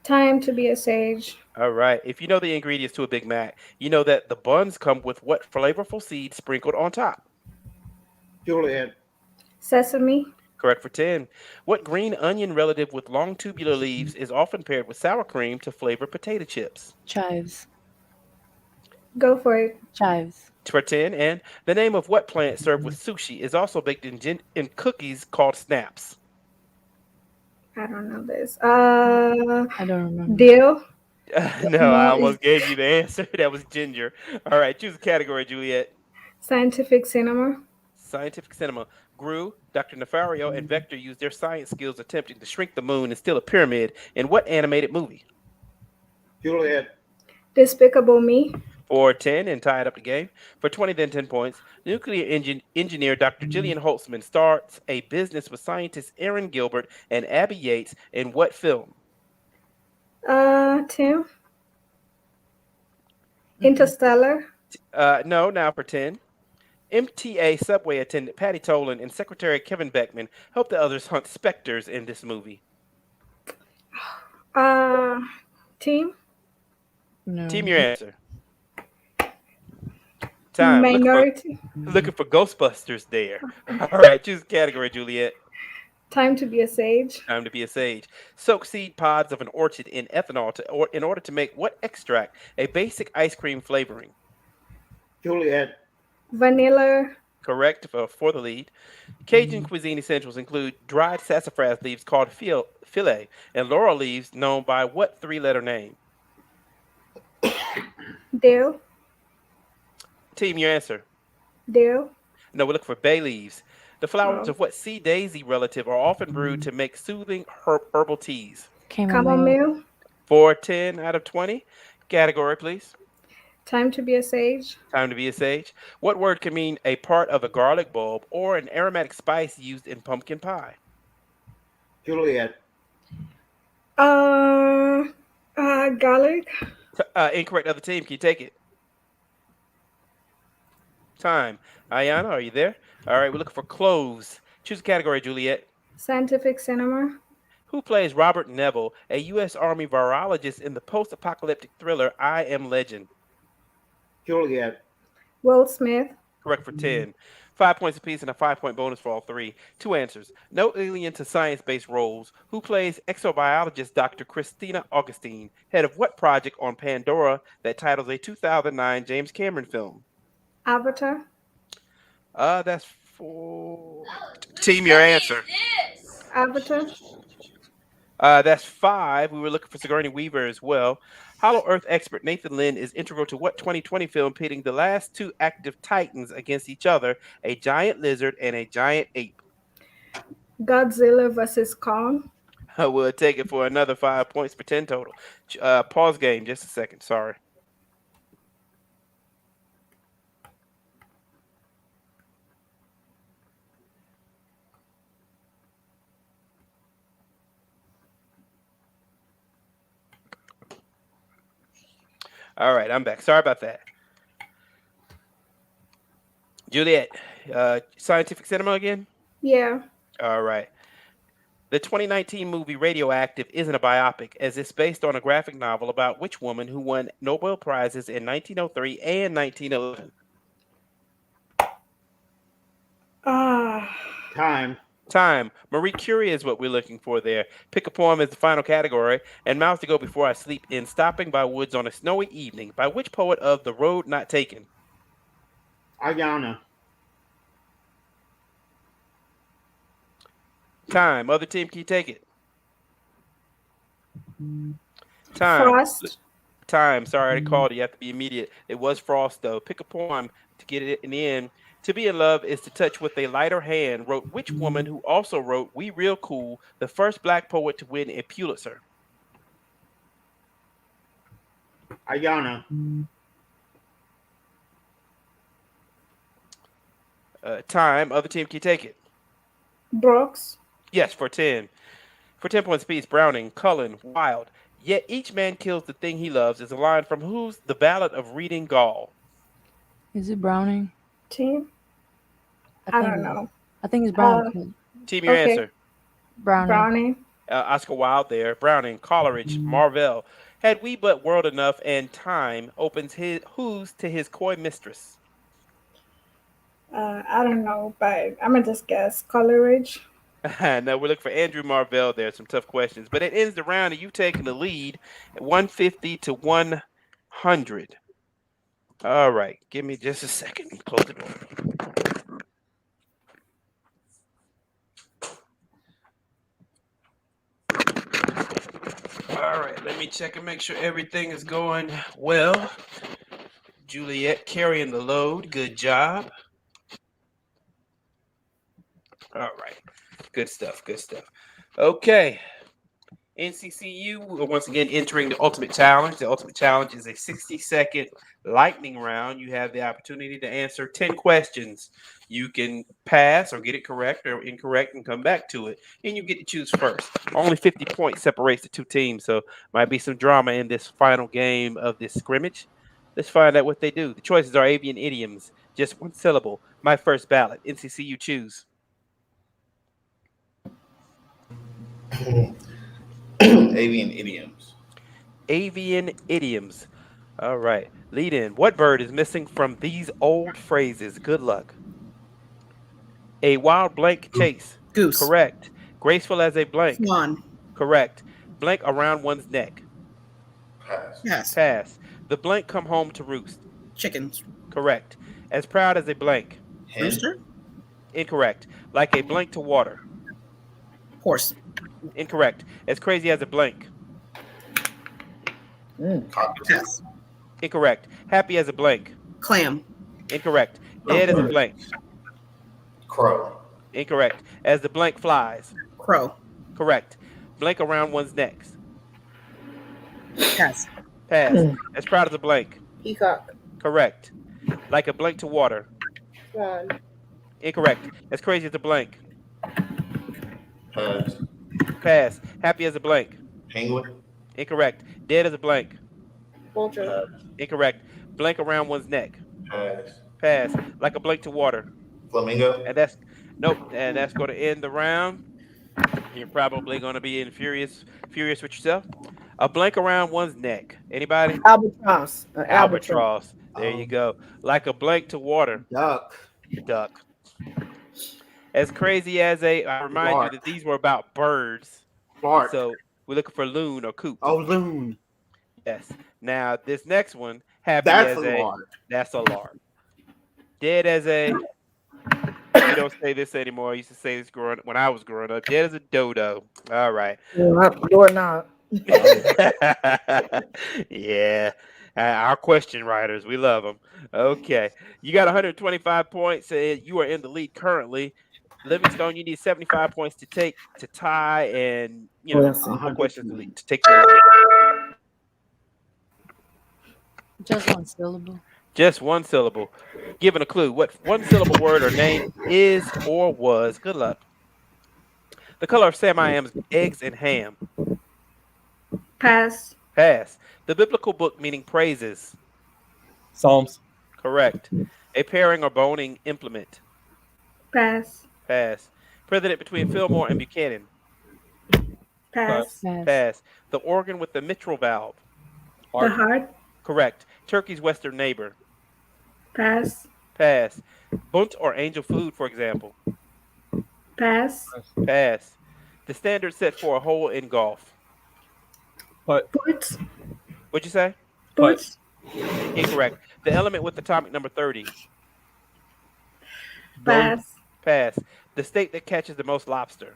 Time to be a sage. All right. If you know the ingredients to a Big Mac, you know that the buns come with what flavorful seeds sprinkled on top? Juliet. Sesame. Correct for 10. What green onion relative with long tubular leaves is often paired with sour cream to flavor potato chips? Chives. Go for it. Chives. For 10. And the name of what plant served with sushi is also baked in cookies called snaps? I don't know this. I don't remember. Dill. No, I No, almost gave you the answer. That was ginger. All right, choose a category, Juliet. Scientific cinema. Scientific cinema. Gru, Dr. Nefario, and Vector used their science skills attempting to shrink the moon and steal a pyramid in what animated movie? Juliet. Despicable Me. For 10 and tied up the game. For 20, then 10 points. Nuclear engineer Dr. Gillian Holtzman starts a business with scientists Aaron Gilbert and Abby Yates in what film? Tim. Interstellar. No, now for 10. MTA subway attendant Patty Tolan and Secretary Kevin Beckman help the others hunt specters in this movie. Team. No. Team, your answer. Time. Minority. Looking for Ghostbusters there. All right, choose a category, Juliet. Time to be a sage. Time to be a sage. Soak seed pods of an orchid in ethanol in order to make what extract? A basic ice cream flavoring. Juliet. Vanilla. Correct for the lead. Cajun cuisine essentials include dried sassafras leaves called filet and laurel leaves known by what 3-letter name? Dill. Team, your answer. Dill. No, we look for bay leaves. The flowers of what sea daisy relative are often brewed to make soothing herbal teas? Chamomile. For 10 out of 20. Category, please. Time to be a sage. Time to be a sage. What word can mean a part of a garlic bulb or an aromatic spice used in pumpkin pie? Juliet. Uh, Garlic. Incorrect. Other team, can you take it? Time. Ayana, are you there? All right, we're looking for clothes. Choose a category, Juliet. Scientific cinema. Who plays Robert Neville, a U.S. Army virologist in the post-apocalyptic thriller I Am Legend? Juliet. Will Smith. Correct for 10. 5 points apiece and a 5-point bonus for all three. Two answers. No alien to science-based roles. Who plays exobiologist Dr. Christina Augustine, head of what project on Pandora that titles a 2009 James Cameron film? Avatar. That's four. Team, your answer. Avatar. That's 5. We were looking for Sigourney Weaver as well. Hollow Earth expert Nathan Lynn is integral to what 2020 film pitting the last two active titans against each other, a giant lizard and a giant ape? Godzilla versus Kong. We'll take it for another 5 points for 10 total. Pause game just a second. Sorry. All right, I'm back. Sorry about that. Juliet, scientific cinema again? Yeah. All right. The 2019 movie Radioactive isn't a biopic, as it's based on a graphic novel about which woman who won Nobel Prizes in 1903 and 1911? Time. Marie Curie is what we're looking for there. Pick a poem as the final category. And Mouths to Go Before I Sleep in Stopping by Woods on a Snowy Evening by which poet of The Road Not Taken? Ayana. Time. Other team, can you take it? Time. Frost. Time. Sorry, I called it. You have to be immediate. It was Frost, though. Pick a poem to get it in the end. To Be in Love is to Touch with a Lighter Hand wrote which woman who also wrote We Real Cool, the first black poet to win a Pulitzer? Ayana. Time. Other team, can you take it? Brooks. Yes, for 10. For 10 points apiece, Browning, Cullen, Wilde. Yet each man kills the thing he loves is a line from whose The Ballad of Reading Gaul? Is it Browning? Team. I don't know. I think it's Browning. Team, your Okay. answer. Browning. Oscar Wilde there. Browning, Coleridge, Marvell. Had we but world enough and time opens his whose to his coy mistress? I don't know, but I'm gonna just guess Coleridge. No, we're looking for Andrew Marvell there. Some tough questions. But it ends the round and you've taken the lead at 150 to 100. All right. Give me just a second. Close the door. All right. Let me check and make sure everything is going well. Juliet carrying the load. Good job. All right. Good stuff. Good stuff. Okay. NCCU once again entering the Ultimate Challenge. The Ultimate Challenge is a 60-second lightning round. You have the opportunity to answer 10 questions. You can pass or get it correct or incorrect and come back to it. And you get to choose first. Only 50 points separates the two teams, so might be some drama in this final game of this scrimmage. Let's find out what they do. The choices are avian idioms. Just one syllable. My first ballot. NCCU choose. Avian idioms. Avian idioms. All right. Lead in. What bird is missing from these old phrases? Good luck. A wild blank chase. Goose. Correct. Graceful as a blank. Swan. Correct. Blank around one's neck. Pass. Yes. Pass. The blank come home to roost. Chickens. Correct. As proud as a blank. Hen. Rooster. Incorrect. Like a blank to water. Horse. Incorrect. As crazy as a blank. Cockatoo. Yes. Incorrect. Happy as a blank. Clam. Incorrect. Dead as a blank. Crow. Incorrect. As the blank flies. Crow. Correct. Blank around one's neck. Pass. Pass. As proud as a blank. Peacock. Correct. Like a blank to water. Swan. Incorrect. As crazy as a blank. Pass. Pass. Happy as a blank. Penguin. Incorrect. Dead as a blank. Vulture. Incorrect. Blank around one's neck. Pass. Pass. Like a blank to water. Flamingo. And that's nope. And that's going to end the round. You're probably going to be furious with yourself. A blank around one's neck. Anybody? Albatross. An albatross. Albatross. There you go. Like a blank to water. Duck. Duck. As crazy as I remind you Lark. that these were about birds. Lark. So we're looking for loon or coot. Oh, loon. Yes. Now this next one, happy That's as a a lark. that's a lark. Dead as a we don't say this anymore. I used to say this when I was growing up. Dead as a dodo. All right. Door knob. Yeah. Our question writers, we love them. Okay. You got 125 points. You are in the lead currently. Livingstone, you need 75 points to tie and, Yes. 4 questions to 120. take the lead. Just one syllable. Just one syllable. Given a clue. What one syllable word or name is or was? Good luck. The color of Sam I Am's eggs and ham. Pass. Pass. The biblical book meaning praises. Psalms. Correct. A paring or boning implement. Pass. Pass. President between Fillmore and Buchanan. Pass. Pass. Pass. The organ with the mitral valve. The heart. Correct. Turkey's western neighbor. Pass. Pass. Bunt or angel food, for example. Pass. Pass. The standard set for a hole in golf. Putt. Put. What'd you say? Put. Incorrect. The element with atomic number 30. Pass. Pass. The state that catches the most lobster.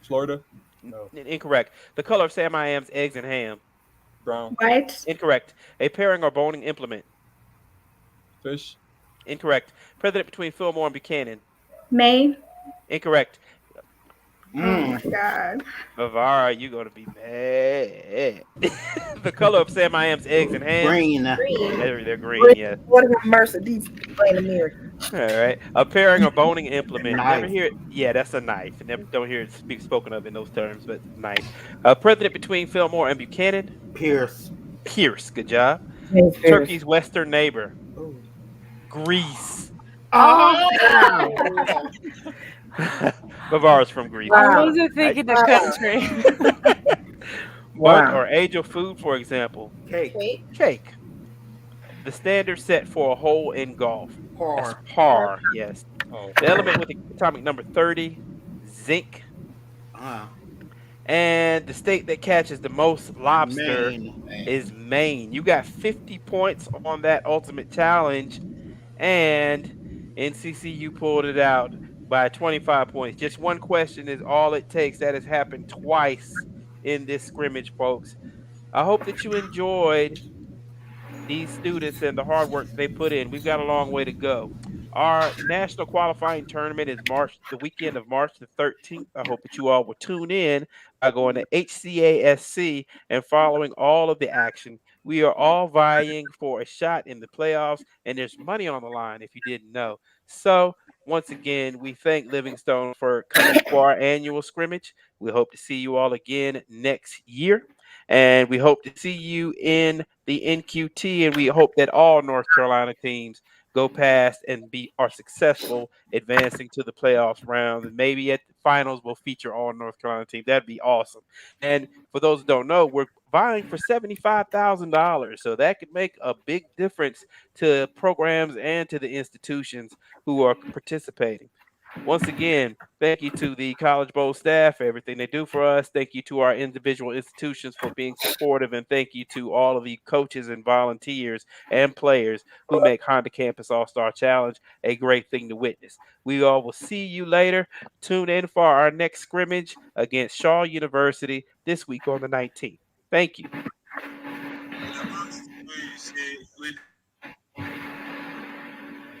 Florida. No. Incorrect. The color of Sam I Am's eggs and ham. Brown. White. Incorrect. A paring or boning implement. Fish. Incorrect. President between Fillmore and Buchanan. Maine. Incorrect. Oh my God. Bavara, you're gonna be mad. The color of Sam I Am's eggs and ham. Green. They're green, yeah. What have mercy, these people in America. All right. A paring or boning implement. Knife. Never hear it. Yeah, that's a knife. Never don't hear it spoken of in those terms, but knife. President between Fillmore and Buchanan. Pierce. Pierce. Good job. Yes, Turkey's western neighbor. Greece. Oh, Bavara's from Greece. Wow. I wasn't thinking the country. Bunt Wow. or age of food, for example. Cake. Wait. Cake. The standard set for a hole in golf. That's Par. par, yes. Oh. The element with the atomic number 30, zinc. And the state that catches the most lobster Maine. is Maine. You got 50 points on that ultimate challenge, and NCCU pulled it out by 25 points. Just one question is all it takes. That has happened twice in this scrimmage, folks. I hope that you enjoyed these students and the hard work they put in. We've got a long way to go. Our national qualifying tournament is the weekend of March the 13th. I hope that you all will tune in by going to HCASC and following all of the action. We are all vying for a shot in the playoffs, and there's money on the line if you didn't know. So, once again, we thank Livingstone for coming for our annual scrimmage. We hope to see you all again next year. And we hope to see you in the NQT, and we hope that all North Carolina teams go past and are successful advancing to the playoffs round. And maybe at the finals we'll feature all North Carolina teams. That'd be awesome. And for those who don't know, we're vying for $75,000. So that could make a big difference to programs and to the institutions who are participating. Once again, thank you to the College Bowl staff for everything they do for us. Thank you to our individual institutions for being supportive. And thank you to all of the coaches and volunteers and players who make Honda Campus All-Star Challenge a great thing to witness. We all will see you later. Tune in for our next scrimmage against Shaw University this week on the 19th. Thank you.